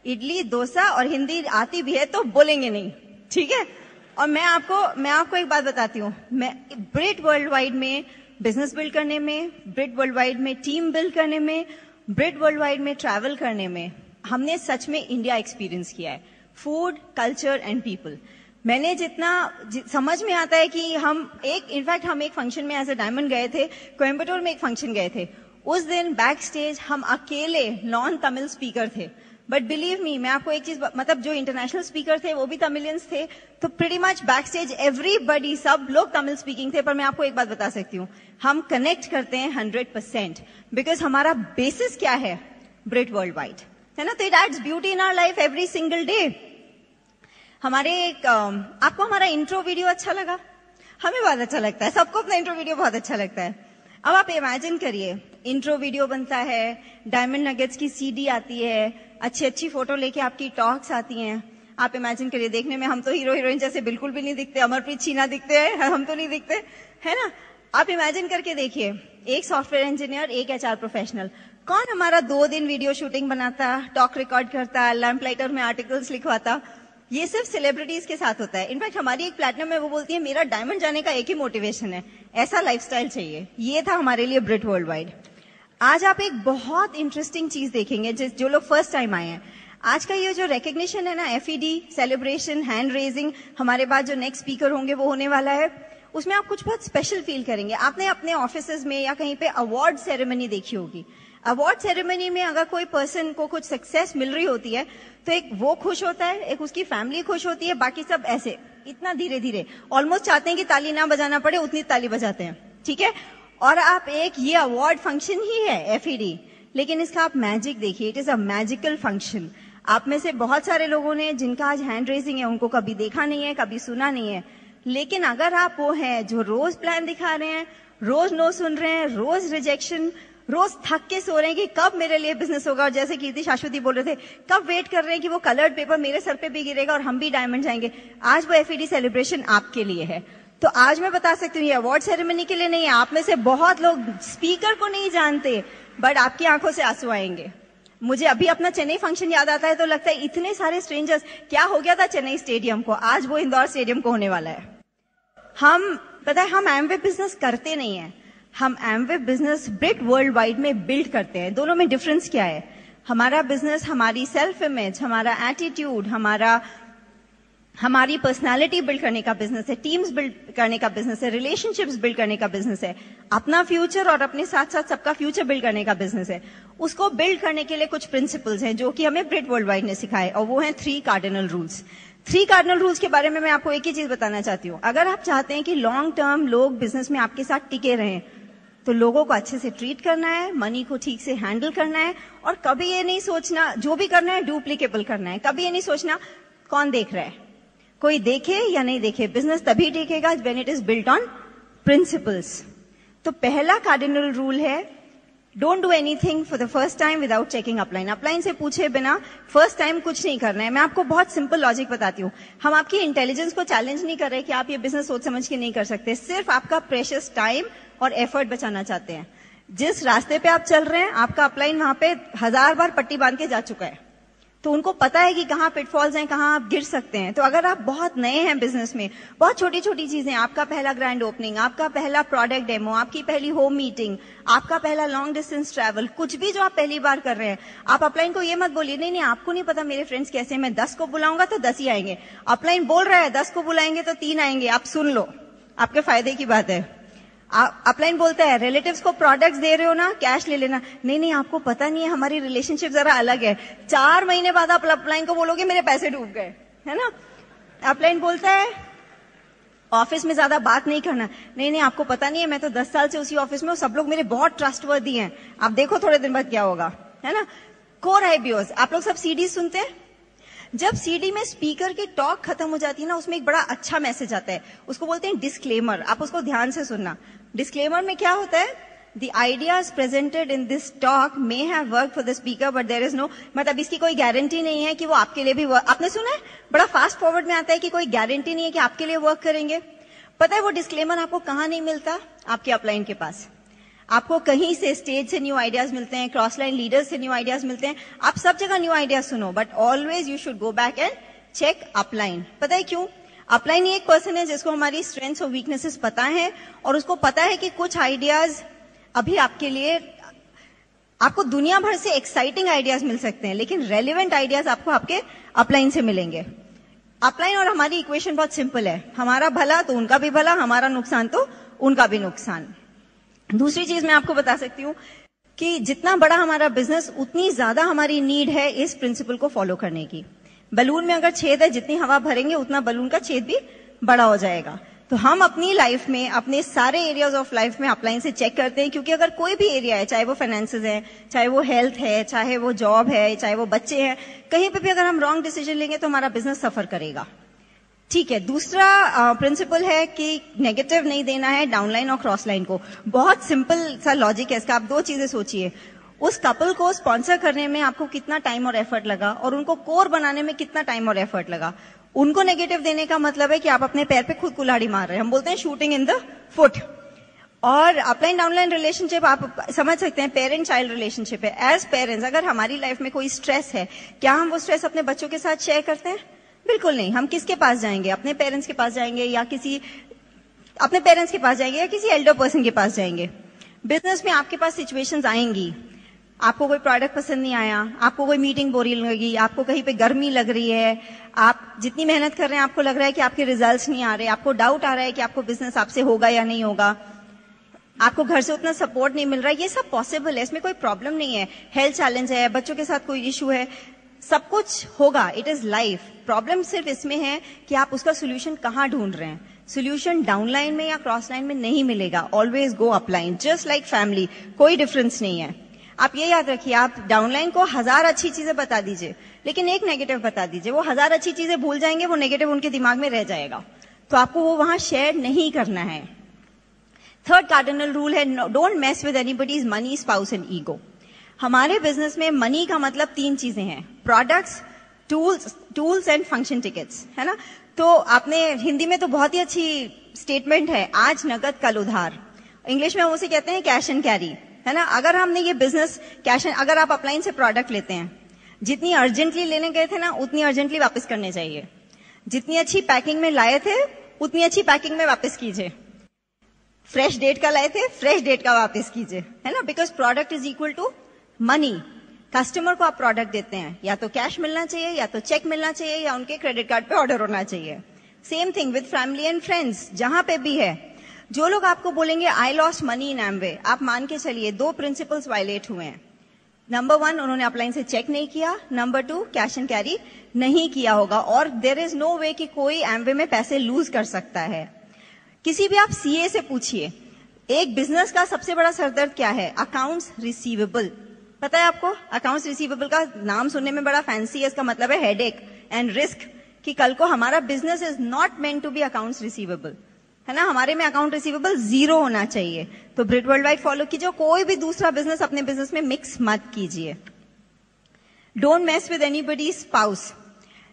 इडली डोसा और हिंदी आती भी है तो बोलेंगे नहीं, ठीक है। और मैं आपको एक बात बताती हूँ, मैं ब्रिट वर्ल्ड वाइड में बिजनेस बिल्ड करने में, ब्रिट वर्ल्ड वाइड में टीम बिल्ड करने में, ब्रिट वर्ल्ड वाइड में ट्रैवल करने में हमने सच में इंडिया एक्सपीरियंस किया है, फूड, कल्चर एंड पीपल। मैंने समझ में आता है कि हम एक फंक्शन में एज ए डायमंड गए थे, कोयम्बटूर में एक फंक्शन गए थे। उस दिन बैक स्टेज हम अकेले नॉन तमिल स्पीकर थे, बट बिलीव मी, मैं आपको एक चीज, मतलब जो इंटरनेशनल स्पीकर थे वो भी तमिलियंस थे, तो pretty much back stage everybody, सब लोग तमिल स्पीकिंग थे। पर मैं आपको एक बात बता सकती हूँ, हम कनेक्ट करते हैं 100%, बिकॉज हमारा बेसिस क्या है, ब्रिट वर्ल्ड वाइड, है ना। तो it adds beauty in our life every single day. आपको हमारा इंट्रो वीडियो अच्छा लगा? हमें बहुत अच्छा लगता है, सबको अपना इंट्रो वीडियो बहुत अच्छा लगता है। अब आप इमेजिन करिए, इंट्रो वीडियो बनता है, डायमंड नगेट्स की सीडी आती है, अच्छी फोटो लेके आपकी टॉक्स आती हैं। आप इमेजिन करिए, देखने में हम तो हीरो हीरोइन जैसे बिल्कुल भी नहीं दिखते, अमरप्रीत छीना दिखते हैं, हम तो नहीं दिखते, है ना। आप इमेजिन करके देखिए, एक सॉफ्टवेयर इंजीनियर, एक एचआर प्रोफेशनल, कौन हमारा 2 दिन वीडियो शूटिंग बनाता, टॉक रिकॉर्ड करता, लैम्पलाइटर में आर्टिकल्स लिखवाता। ये सिर्फ सेलिब्रिटीज के साथ होता है। इनफैक्ट हमारी एक प्लैटिनम में वो बोलती है, मेरा डायमंड जाने का एक ही मोटिवेशन है, ऐसा लाइफस्टाइल चाहिए। ये था हमारे लिए ब्रिट वर्ल्ड वाइड। आज आप एक बहुत इंटरेस्टिंग चीज देखेंगे, जो लोग फर्स्ट टाइम आए हैं। आज का ये जो रिकग्निशन है ना, FED सेलिब्रेशन, हैंड रेजिंग, हमारे बाद जो नेक्स्ट स्पीकर होंगे वो होने वाला है, उसमें आप कुछ बहुत स्पेशल फील करेंगे। आपने अपने ऑफिसेज में या कहीं पे अवार्ड सेरेमनी देखी होगी। अवार्ड सेरेमनी में अगर कोई पर्सन को कुछ सक्सेस मिल रही होती है तो एक वो खुश होता है, एक उसकी फैमिली खुश होती है, बाकी सब ऐसे इतना धीरे धीरे ऑलमोस्ट चाहते हैं कि ताली ना बजाना पड़े, उतनी ताली बजाते हैं, ठीक है। और आप ये अवार्ड फंक्शन ही है FED, लेकिन इसका आप मैजिक देखिए, it is a magical function. आप में से बहुत सारे लोगों ने जिनका आज हैंड रेजिंग है उनको कभी देखा नहीं है, कभी सुना नहीं है, लेकिन अगर आप वो हैं जो रोज प्लान दिखा रहे हैं, रोज नो सुन रहे हैं, रोज रिजेक्शन, रोज थक के सो रहे हैं कि कब मेरे लिए बिजनेस होगा, और जैसे कीर्ति शाश्वती बोल रहे थे, कब वेट कर रहे हैं कि वो कलर्ड पेपर मेरे सर पे भी गिरेगा और हम भी डायमंड जाएंगे, आज वो FED सेलिब्रेशन आपके लिए है। तो आज मैं बता सकती हूँ, ये अवार्ड सेरेमनी के लिए नहीं है। आप में से बहुत लोग स्पीकर को नहीं जानते, बट आपकी आंखों से आंसू आएंगे। मुझे अभी अपना चेन्नई फंक्शन याद आता है तो लगता है इतने सारे स्ट्रेंजर्स, क्या हो गया था चेन्नई स्टेडियम को, आज वो इंदौर स्टेडियम को होने वाला है। हम एमवे बिजनेस करते नहीं है, हम एमवे बिजनेस ब्रिट वर्ल्ड वाइड में बिल्ड करते हैं। दोनों में डिफरेंस क्या है? हमारा बिजनेस हमारी सेल्फ इमेज, हमारा एटीट्यूड, हमारी पर्सनालिटी बिल्ड करने का बिजनेस है, टीम्स बिल्ड करने का बिजनेस है, रिलेशनशिप्स बिल्ड करने का बिजनेस है, अपना फ्यूचर और अपने साथ साथ सबका फ्यूचर बिल्ड करने का बिजनेस है। उसको बिल्ड करने के लिए कुछ प्रिंसिपल्स हैं जो कि हमें ब्रिट वर्ल्ड वाइड ने सिखाए, और वो हैं 3 कार्डिनल रूल्स। 3 कार्डिनल रूल्स के बारे में मैं आपको एक ही चीज बताना चाहती हूँ। अगर आप चाहते हैं कि लॉन्ग टर्म लोग बिजनेस में आपके साथ टिके रहें, तो लोगों को अच्छे से ट्रीट करना है, मनी को ठीक से हैंडल करना है, और कभी ये नहीं सोचना जो भी करना है डुप्लीकेबल करना है। कभी ये नहीं सोचना कौन देख रहा है, कोई देखे या नहीं देखे, बिजनेस तभी टिकेगा when it is built on principles. तो पहला कार्डिनल रूल है, don't do anything for the first time without checking upline. Upline से पूछे बिना फर्स्ट टाइम कुछ नहीं करना है। मैं आपको बहुत सिंपल लॉजिक बताती हूँ। हम आपकी इंटेलिजेंस को चैलेंज नहीं कर रहे कि आप ये बिजनेस सोच समझ के नहीं कर सकते, सिर्फ आपका प्रेशियस टाइम और एफर्ट बचाना चाहते हैं। जिस रास्ते पे आप चल रहे हैं, आपका अपलाइन वहां पे 1000 बार पट्टी बांध के जा चुका है, तो उनको पता है कि कहाँ पिटफॉल्स हैं, कहाँ आप गिर सकते हैं। तो अगर आप बहुत नए हैं बिजनेस में, बहुत छोटी छोटी चीजें, आपका पहला ग्रैंड ओपनिंग, आपका पहला प्रोडक्ट डेमो, आपकी पहली होम मीटिंग, आपका पहला लॉन्ग डिस्टेंस ट्रैवल, कुछ भी जो आप पहली बार कर रहे हैं, आप अपलाइन को ये मत बोलिए नहीं आपको नहीं पता मेरे फ्रेंड्स कैसे, मैं 10 को बुलाऊंगा तो 10 ही आएंगे। अपलाइन बोल रहा है 10 को बुलाएंगे तो 3 आएंगे, आप सुन लो, आपके फायदे की बात है। अपलाइन बोलता है रिलेटिव्स को प्रोडक्ट्स दे रहे हो ना, कैश ले लेना, नहीं आपको पता नहीं है हमारी रिलेशनशिप जरा अलग है। 4 महीने बाद आप अपलाइन को बोलोगे मेरे पैसे डूब गए, है ना। अपलाइन बोलता है ऑफिस में ज्यादा बात नहीं करना, नहीं आपको पता नहीं है मैं तो 10 साल से उसी ऑफिस में हूँ, सब लोग मेरे बहुत ट्रस्टवर्दी हैं, आप देखो थोड़े दिन बाद क्या होगा, है ना। कोर आईबीओज, आप लोग सब सीडी सुनते हैं। जब सीडी में स्पीकर की टॉक खत्म हो जाती है ना, उसमें एक बड़ा अच्छा मैसेज आता है, उसको बोलते हैं डिस्क्लेमर। आप उसको ध्यान से सुनना। डिस्क्लेमर में क्या होता है? The ideas presented in this talk may have worked for the speaker, but there is no, मतलब इसकी कोई गारंटी नहीं है कि वो आपके लिए भी वर्क। आपने सुना है बड़ा फास्ट फॉरवर्ड में आता है कि कोई गारंटी नहीं है कि आपके लिए वर्क करेंगे। पता है वो डिस्क्लेमर आपको कहाँ नहीं मिलता? आपके अपलाइन के पास। आपको कहीं से स्टेज से न्यू आइडियाज मिलते हैं, क्रॉस लाइन लीडर्स से न्यू आइडियाज मिलते हैं, आप सब जगह न्यू आइडियाज सुनो, but always you should go back and check upline. पता है क्यों? अपलाइन ही एक पर्सन है जिसको हमारी स्ट्रेंथ्स और वीकनेसेस पता है, और उसको पता है कि कुछ आइडियाज अभी आपके लिए, आपको दुनिया भर से एक्साइटिंग आइडियाज मिल सकते हैं, लेकिन रेलिवेंट आइडियाज आपको आपके अपलाइन से मिलेंगे। अपलाइन और हमारी इक्वेशन बहुत सिंपल है, हमारा भला तो उनका भी भला, हमारा नुकसान तो उनका भी नुकसान। दूसरी चीज मैं आपको बता सकती हूं कि जितना बड़ा हमारा बिजनेस, उतनी ज्यादा हमारी नीड है इस प्रिंसिपल को फॉलो करने की। बलून में अगर छेद है, जितनी हवा भरेंगे उतना बलून का छेद भी बड़ा हो जाएगा। तो हम अपनी लाइफ में, अपने सारे एरियाज ऑफ लाइफ में अपलाइन से चेक करते हैं, क्योंकि अगर कोई भी एरिया है, चाहे वो फाइनेंसेस है, चाहे वो हेल्थ है, चाहे वो जॉब है, चाहे वो बच्चे हैं, कहीं पे भी अगर हम रॉन्ग डिसीजन लेंगे तो हमारा बिजनेस सफर करेगा। ठीक है। दूसरा प्रिंसिपल है कि नेगेटिव नहीं देना है डाउनलाइन और क्रॉस लाइन को। बहुत सिंपल सा लॉजिक है इसका। आप दो चीजें सोचिए, उस कपल को स्पॉन्सर करने में आपको कितना टाइम और एफर्ट लगा, और उनको कोर बनाने में कितना टाइम और एफर्ट लगा। उनको नेगेटिव देने का मतलब है कि आप अपने पैर पे खुद कुल्हाड़ी मार रहे हैं, हम बोलते हैं शूटिंग इन द फुट। और अपलाइन डाउनलाइन रिलेशनशिप आप समझ सकते हैं, पेरेंट चाइल्ड रिलेशनशिप है। एज पेरेंट्स अगर हमारी लाइफ में कोई स्ट्रेस है, क्या हम वो स्ट्रेस अपने बच्चों के साथ शेयर करते हैं? बिल्कुल नहीं। हम किसके पास जाएंगे? अपने पेरेंट्स के पास जाएंगे, या किसी एल्डर पर्सन के पास जाएंगे। बिजनेस में आपके पास सिचुएशंस आएंगी, आपको कोई प्रोडक्ट पसंद नहीं आया, आपको कोई मीटिंग बोरिंग लगी, आपको कहीं पे गर्मी लग रही है, आप जितनी मेहनत कर रहे हैं आपको लग रहा है कि आपके रिजल्ट्स नहीं आ रहे, आपको डाउट आ रहा है कि आपको बिजनेस आपसे होगा या नहीं होगा, आपको घर से उतना सपोर्ट नहीं मिल रहा है। ये सब पॉसिबल है, इसमें कोई प्रॉब्लम नहीं है। हेल्थ चैलेंज है, बच्चों के साथ कोई इशू है, सब कुछ होगा, इट इज लाइफ। प्रॉब्लम सिर्फ इसमें है कि आप उसका सोल्यूशन कहां ढूंढ रहे हैं। सोल्यूशन डाउनलाइन में या क्रॉस लाइन में नहीं मिलेगा, always go upline. Just like family, कोई डिफरेंस नहीं है। आप ये याद रखिए, आप डाउनलाइन को 1000 अच्छी चीजें बता दीजिए, लेकिन एक नेगेटिव बता दीजिए, वो 1000 अच्छी चीजें भूल जाएंगे, वो नेगेटिव उनके दिमाग में रह जाएगा, तो आपको वो वहां शेयर नहीं करना है। थर्ड कार्डिनल रूल है, don't mess with anybody's money, spouse and ego. हमारे बिजनेस में मनी का मतलब 3 चीजें हैं, products, tools and function tickets, है ना। तो आपने हिंदी में तो बहुत ही अच्छी स्टेटमेंट है, आज नगद कल उधार। इंग्लिश में हम उसे कहते हैं कैश एंड कैरी, है ना। अगर हमने ये बिजनेस कैश एंड, अगर आप अपलाइन से प्रोडक्ट लेते हैं, जितनी अर्जेंटली लेने गए थे ना, उतनी अर्जेंटली वापस करने चाहिए। जितनी अच्छी पैकिंग में लाए थे, उतनी अच्छी पैकिंग में वापस कीजिए। फ्रेश डेट का लाए थे, फ्रेश डेट का वापस कीजिए, है ना। Because product is equal to money. Customer को आप प्रोडक्ट देते हैं, या तो कैश मिलना चाहिए, या तो चेक मिलना चाहिए, या उनके क्रेडिट कार्ड पे ऑर्डर होना चाहिए। Same thing with family and friends, जहां पे भी है। जो लोग आपको बोलेंगे I lost money in Amway, आप मान के चलिए 2 प्रिंसिपल्स वायलेट हुए हैं। नंबर 1, उन्होंने अपलाइन से चेक नहीं किया। नंबर 2, कैश एंड कैरी नहीं किया होगा। और देयर इज नो वे कि कोई एमवे में पैसे लूज कर सकता है। किसी भी आप सीए से पूछिए, एक बिजनेस का सबसे बड़ा सरदर्द क्या है? Accounts receivable. पता है आपको? अकाउंट्स रिसीवेबल का नाम सुनने में बड़ा फैंसी है, इसका मतलब है हेडेक एंड रिस्क, कि कल को हमारा business is not meant to be accounts receivable, है ना। हमारे में अकाउंट रिसीवेबल 0 होना चाहिए। तो ब्रिट वर्ल्ड वाइड फॉलो कीजिए, कोई भी दूसरा बिजनेस अपने बिजनेस में मिक्स मत कीजिए। Don't mess with anybody spouse.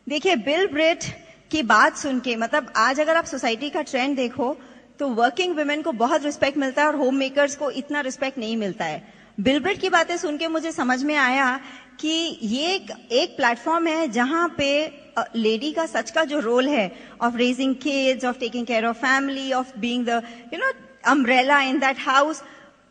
देखिए, बिल ब्रेट की बात सुन के, मतलब आज अगर आप सोसाइटी का ट्रेंड देखो तो वर्किंग वुमेन को बहुत रिस्पेक्ट मिलता है और होम मेकर्स को इतना रिस्पेक्ट नहीं मिलता है। बिल ब्रेट की बातें सुन के मुझे समझ में आया कि ये एक प्लेटफॉर्म है जहां पे लेडी का सच का जो रोल है, of raising kids, of taking care of family, of being the umbrella in that house,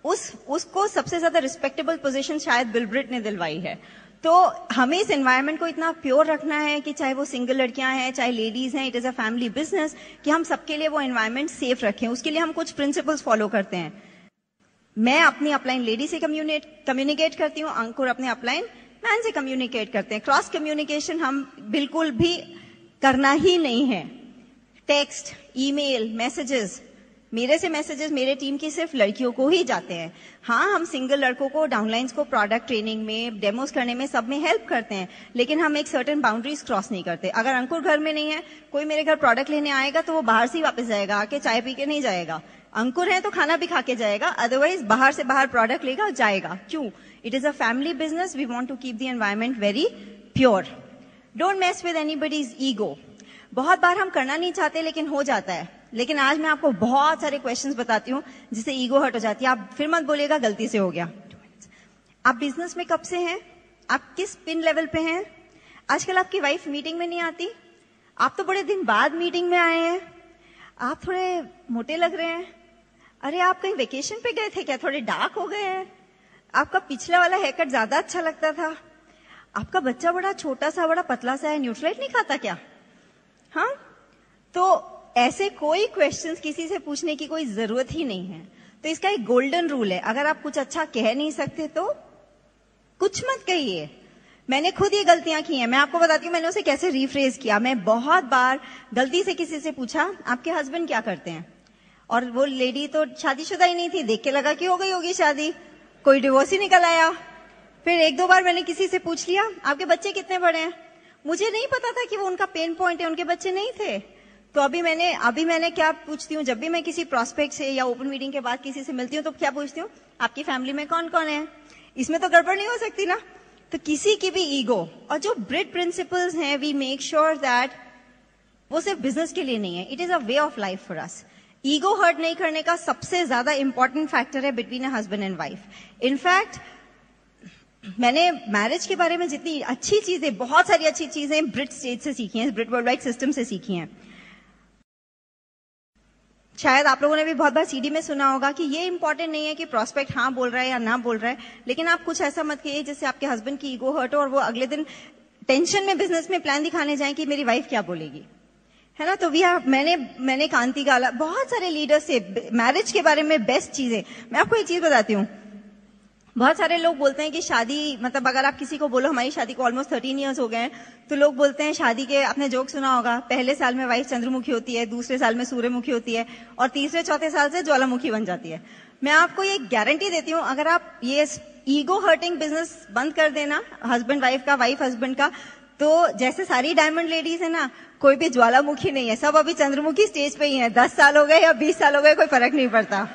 उसको सबसे ज्यादा रिस्पेक्टेबल पोजीशन शायद बिल ब्रेट ने दिलवाई है। तो हमें इस एनवायरनमेंट को इतना प्योर रखना है कि चाहे वो सिंगल लड़कियां हैं, चाहे लेडीज हैं, it is a family business, कि हम सबके लिए वो एनवायरनमेंट सेफ रखें। उसके लिए हम कुछ प्रिंसिपल्स फॉलो करते हैं। मैं अपनी अपलाइन लेडी से कम्युनिकेट करती हूँ, अंकुर अपने अपलाइन मैन से कम्युनिकेट करते हैं। क्रॉस कम्युनिकेशन हम बिल्कुल भी करना ही नहीं है। टेक्स्ट, ईमेल, मैसेजेस, मेरे से मैसेजेस मेरे टीम की सिर्फ लड़कियों को ही जाते हैं। हाँ, हम सिंगल लड़कों को, डाउनलाइंस को प्रोडक्ट ट्रेनिंग में, डेमोस करने में, सब में हेल्प करते हैं, लेकिन हम एक सर्टेन बाउंड्रीज क्रॉस नहीं करते। अगर अंकुर घर में नहीं है, कोई मेरे घर प्रोडक्ट लेने आएगा तो वो बाहर से ही वापस जाएगा, आके चाय पी के नहीं जाएगा। अंकुर है तो खाना भी खा के जाएगा, अदरवाइज बाहर से बाहर प्रोडक्ट लेगा और जाएगा। क्यों? It is a family business, we want to keep the environment very pure. Don't mess with anybody's ego. बहुत बार हम करना नहीं चाहते लेकिन हो जाता है। लेकिन आज मैं आपको बहुत सारे क्वेश्चंस बताती हूँ जिससे ईगो हर्ट हो जाती है। आप फिर मत बोलिएगा गलती से हो गया। आप बिजनेस में कब से हैं? आप किस पिन लेवल पे हैं? आजकल आपकी वाइफ मीटिंग में नहीं आती, आप तो बड़े दिन बाद मीटिंग में आए हैं, आप थोड़े मोटे लग रहे हैं। अरे आप कहीं वेकेशन पे गए थे क्या? थोड़े डार्क हो गए हैं। आपका पिछला वाला हेयर कट ज्यादा अच्छा लगता था। आपका बच्चा बड़ा छोटा सा, बड़ा पतला सा है, न्यूट्रलाइट नहीं खाता क्या? हाँ, तो ऐसे कोई क्वेश्चंस किसी से पूछने की कोई जरूरत ही नहीं है। तो इसका एक गोल्डन रूल है, अगर आप कुछ अच्छा कह नहीं सकते तो कुछ मत कहिए। मैंने खुद ये गलतियां की हैं, मैं आपको बताती हूँ मैंने उसे कैसे रिफ्रेज किया। मैं बहुत बार गलती से किसी से पूछा आपके हस्बैंड क्या करते हैं, और वो लेडी तो शादीशुदा ही नहीं थी, देख के लगा कि हो गई होगी शादी, कोई डिवोर्स ही निकल आया। फिर एक दो बार मैंने किसी से पूछ लिया आपके बच्चे कितने बड़े हैं, मुझे नहीं पता था कि वो उनका पेन पॉइंट है, उनके बच्चे नहीं थे। तो अभी मैंने क्या पूछती हूँ, जब भी मैं किसी प्रोस्पेक्ट से या ओपन मीटिंग के बाद किसी से मिलती हूँ तो क्या पूछती हूँ, आपकी फैमिली में कौन कौन है? इसमें तो गड़बड़ नहीं हो सकती ना। तो किसी की भी ईगो, और जो ब्रिट प्रिंसिपल्स हैं, वी मेक श्योर दैट वो सिर्फ बिजनेस के लिए नहीं है, it is a way of life for us. Ego hurt नहीं करने का सबसे ज्यादा इंपॉर्टेंट फैक्टर है between a husband and wife. In fact मैंने मैरिज के बारे में जितनी अच्छी चीजें, बहुत सारी अच्छी चीजें ब्रिट स्टेट से सीखी हैं, ब्रिट वर्ल्ड वाइड सिस्टम से सीखी हैं। शायद आप लोगों ने भी बहुत बार सीडी में सुना होगा कि ये इंपॉर्टेंट नहीं है कि प्रोस्पेक्ट हाँ बोल रहा है या ना बोल रहा है, लेकिन आप कुछ ऐसा मत कहिए जिससे आपके हस्बैंड की ईगो हर्ट हो और वो अगले दिन टेंशन में बिजनेस में प्लान दिखाने जाए कि मेरी वाइफ क्या बोलेगी, है ना। तो मैंने कांति गाला, बहुत सारे लीडर्स से मैरिज के बारे में बेस्ट चीजें। मैं आपको एक चीज बताती हूँ, बहुत सारे लोग बोलते हैं कि शादी, मतलब अगर आप किसी को बोलो हमारी शादी को ऑलमोस्ट 13 इयर्स हो गए हैं, तो लोग बोलते हैं शादी के, आपने जोक सुना होगा, पहले साल में वाइफ चंद्रमुखी होती है, दूसरे साल में सूर्यमुखी होती है, और तीसरे चौथे साल से ज्वालामुखी बन जाती है। मैं आपको ये गारंटी देती हूँ, अगर आप ये ईगो हर्टिंग बिजनेस बंद कर देना, हस्बैंड वाइफ का, वाइफ हस्बैंड का, तो जैसे सारी डायमंड लेडीज है ना, कोई भी ज्वालामुखी नहीं है, सब अभी चंद्रमुखी स्टेज पे ही है। 10 साल हो गए या 20 साल हो गए, कोई फर्क नहीं पड़ता।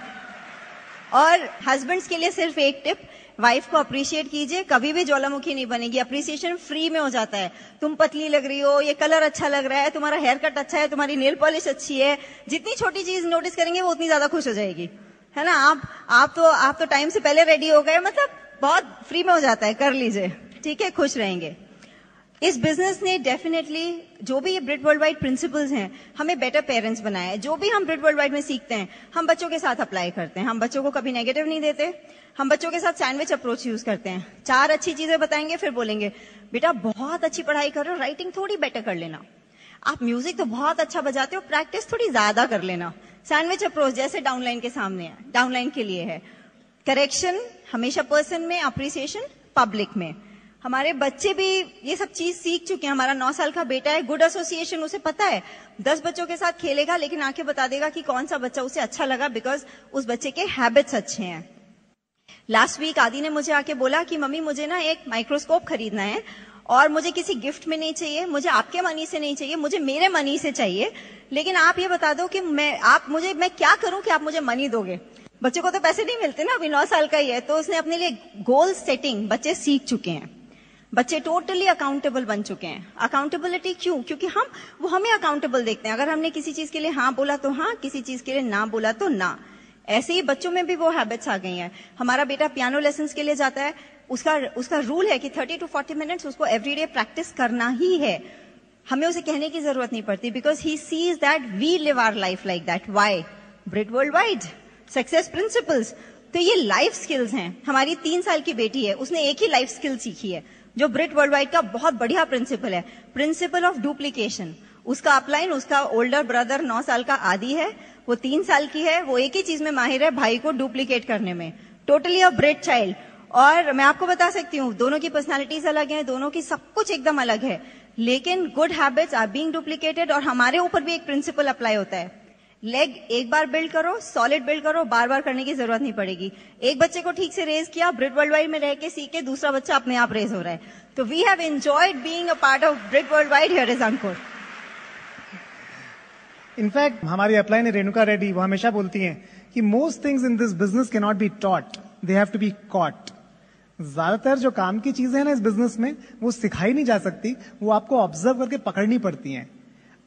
और हस्बैंड्स के लिए सिर्फ एक टिप, वाइफ को अप्रिशिएट कीजिए, कभी भी ज्वालामुखी नहीं बनेगी। अप्रिसिएशन फ्री में हो जाता है। तुम पतली लग रही हो, ये कलर अच्छा लग रहा है, तुम्हारा हेयर कट अच्छा है, तुम्हारी नेल पॉलिश अच्छी है, जितनी छोटी चीज नोटिस करेंगे वो उतनी ज्यादा खुश हो जाएगी, है ना। आप तो टाइम से पहले रेडी हो गए, मतलब बहुत फ्री में हो जाता है, कर लीजिए, ठीक है, खुश रहेंगे। इस बिजनेस ने डेफिनेटली, जो भी ये ब्रिट वर्ल्ड वाइड प्रिंसिपल्स हैं, हमें बेटर पेरेंट्स बनाया है। जो भी हम ब्रिट वर्ल्ड वाइड में सीखते हैं, हम बच्चों के साथ अप्लाई करते हैं। हम बच्चों को कभी नेगेटिव नहीं देते, हम बच्चों के साथ सैंडविच अप्रोच यूज करते हैं। 4 अच्छी चीजें बताएंगे, फिर बोलेंगे बेटा बहुत अच्छी पढ़ाई कर रहे हो, राइटिंग थोड़ी बेटर कर लेना, आप म्यूजिक तो बहुत अच्छा बजाते हो, प्रैक्टिस थोड़ी ज्यादा कर लेना। सैंडविच अप्रोच जैसे डाउनलाइन के सामने है, डाउनलाइन के लिए है। करेक्शन हमेशा पर्सन में, अप्रिसिएशन पब्लिक में। हमारे बच्चे भी ये सब चीज सीख चुके हैं। हमारा 9 साल का बेटा है, गुड एसोसिएशन उसे पता है। 10 बच्चों के साथ खेलेगा, लेकिन आके बता देगा कि कौन सा बच्चा उसे अच्छा लगा, बिकॉज उस बच्चे के हैबिट्स अच्छे हैं। लास्ट वीक आदि ने मुझे आके बोला कि मम्मी मुझे ना एक माइक्रोस्कोप खरीदना है, और मुझे किसी गिफ्ट में नहीं चाहिए, मुझे आपके मनी से नहीं चाहिए, मुझे मेरे मनी से चाहिए, लेकिन आप ये बता दो कि मैं क्या करूं कि आप मुझे मनी दोगे। बच्चे को तो पैसे नहीं मिलते ना, अभी 9 साल का ही है। तो उसने अपने लिए गोल सेटिंग बच्चे सीख चुके हैं। बच्चे टोटली अकाउंटेबल बन चुके हैं। अकाउंटेबिलिटी क्यों? क्योंकि वो हमें अकाउंटेबल देखते हैं। अगर हमने किसी चीज के लिए हाँ बोला तो हाँ, किसी चीज के लिए ना बोला तो ना। ऐसे ही बच्चों में भी वो हैबिट्स आ गई हैं। हमारा बेटा पियानो लेसन्स के लिए जाता है, उसका रूल है कि 30 to 40 मिनट्स उसको एवरीडे प्रैक्टिस करना ही है। हमें उसे कहने की जरूरत नहीं पड़ती, because he sees that we live our life like that. Why? Britt World Wide success principles. तो ये लाइफ स्किल्स हैं। हमारी 3 साल की बेटी है, उसने एक ही लाइफ स्किल सीखी है, जो ब्रिट वर्ल्ड वाइड का बहुत बढ़िया प्रिंसिपल है, प्रिंसिपल ऑफ डुप्लीकेशन। उसका अपलाइन, उसका ओल्डर ब्रदर 9 साल का आदि है, वो 3 साल की है, वो एक ही चीज में माहिर है, भाई को डुप्लीकेट करने में। Totally a Britt child. और मैं आपको बता सकती हूँ, दोनों की पर्सनालिटीज अलग हैं, दोनों की सब कुछ एकदम अलग है, लेकिन good habits are being duplicated. और हमारे ऊपर भी एक प्रिंसिपल अप्लाई होता है, लेग एक बार बिल्ड करो, सॉलिड बिल्ड करो, बार बार करने की जरूरत नहीं पड़ेगी। एक बच्चे को ठीक से रेज किया, ब्रिट वर्ल्ड वाइड में रह के सीख के दूसरा बच्चा अपने आप रेज हो रहा है। तो we have enjoyed being a part of Britt World Wide. Here is Ankur. In fact हमारी अपलाइन रेणुका रेड्डी, वो हमेशा बोलती हैं कि most things in this business can not be taught, they have to be caught. ज्यादातर जो काम की चीजें हैं ना इस बिजनेस में, वो सिखाई नहीं जा सकती, वो आपको ऑब्जर्व करके पकड़नी पड़ती हैं।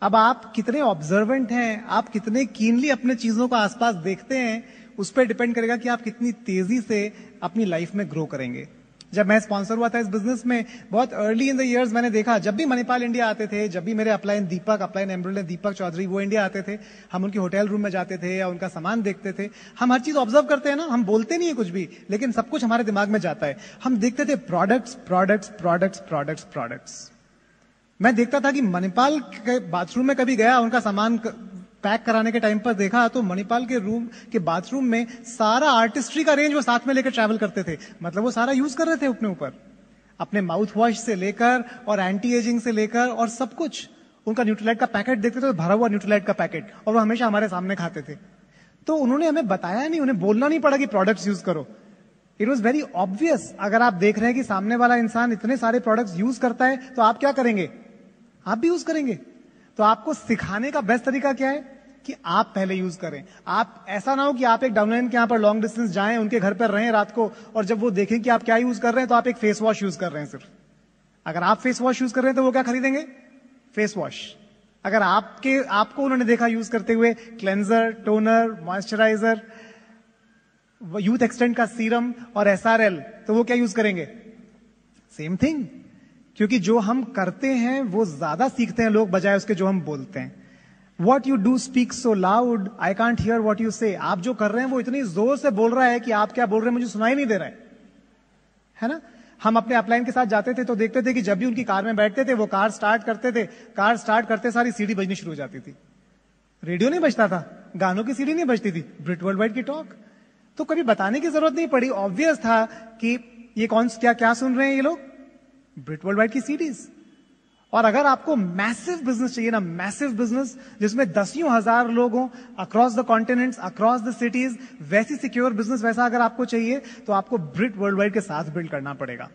अब आप कितने ऑब्जर्वेंट हैं, आप कितने कीनली अपने चीजों को आसपास देखते हैं, उस पर डिपेंड करेगा कि आप कितनी तेजी से अपनी लाइफ में ग्रो करेंगे। जब मैं स्पॉन्सर हुआ था इस बिजनेस में, बहुत अर्ली इन द इयर्स मैंने देखा, जब भी मणिपाल इंडिया आते थे, जब भी मेरे अपलाइन एम्ब्रोल दीपक चौधरी वो इंडिया आते थे, हम उनके होटल रूम में जाते थे या उनका सामान देखते थे। हम हर चीज ऑब्जर्व करते हैं ना, हम बोलते नहीं है कुछ भी, लेकिन सब कुछ हमारे दिमाग में जाता है। हम देखते थे products products products products products. मैं देखता था कि मणिपाल के बाथरूम में कभी गया, उनका सामान पैक कराने के टाइम पर देखा तो मणिपाल के रूम के बाथरूम में सारा आर्टिस्ट्री का रेंज वो साथ में लेकर ट्रैवल करते थे। मतलब वो सारा यूज कर रहे थे अपने ऊपर, अपने माउथ वॉश से लेकर और एंटी एजिंग से लेकर और सब कुछ। उनका न्यूट्रीलाइट का पैकेट देखते थे तो भरा हुआ न्यूट्रीलाइट का पैकेट, और वो हमेशा हमारे सामने खाते थे। तो उन्होंने हमें बताया नहीं, उन्हें बोलना नहीं पड़ा कि प्रोडक्ट्स यूज करो। It was very obvious. अगर आप देख रहे हैं कि सामने वाला इंसान इतने सारे प्रोडक्ट्स यूज करता है तो आप क्या करेंगे? आप भी यूज करेंगे। तो आपको सिखाने का बेस्ट तरीका क्या है कि आप पहले यूज करें। आप ऐसा ना हो कि आप एक डाउनलाइन के यहां पर लॉन्ग डिस्टेंस जाएं, उनके घर पर रहें रात को, और जब वो देखें कि आप क्या यूज कर रहे हैं तो आप एक फेस वॉश यूज कर रहे हैं सिर्फ। अगर आप फेस वॉश यूज कर रहे हैं तो वो क्या खरीदेंगे? Face wash. अगर आपको उन्होंने देखा यूज करते हुए cleanser, toner, moisturiser, youth extend का सीरम और SRL, तो वो क्या यूज करेंगे? Same thing. क्योंकि जो हम करते हैं वो ज्यादा सीखते हैं लोग बजाय उसके जो हम बोलते हैं। What you do speaks so loud, I can't hear what you say. आप जो कर रहे हैं वो इतनी जोर से बोल रहा है कि आप क्या बोल रहे हैं मुझे सुनाई नहीं दे रहा है ना? हम अपने अपलाइन के साथ जाते थे तो देखते थे कि जब भी उनकी कार में बैठते थे, वो कार स्टार्ट करते थे, कार स्टार्ट करते सारी सीडी बजनी शुरू हो जाती थी। रेडियो नहीं बजता था, गानों की सीडी नहीं बजती थी, ब्रिट वर्ल्ड वाइड की टॉक। तो कभी बताने की जरूरत नहीं पड़ी, ऑब्वियस था कि ये क्या सुन रहे हैं ये लोग? ब्रिट वर्ल्ड वाइड की सीडीज। और अगर आपको मैसिव बिजनेस चाहिए ना, मैसिव बिजनेस जिसमें दसियों हजार लोग हों across the continents, across the cities, वैसी सिक्योर बिजनेस वैसा अगर आपको चाहिए तो आपको ब्रिट वर्ल्ड वाइड के साथ बिल्ड करना पड़ेगा।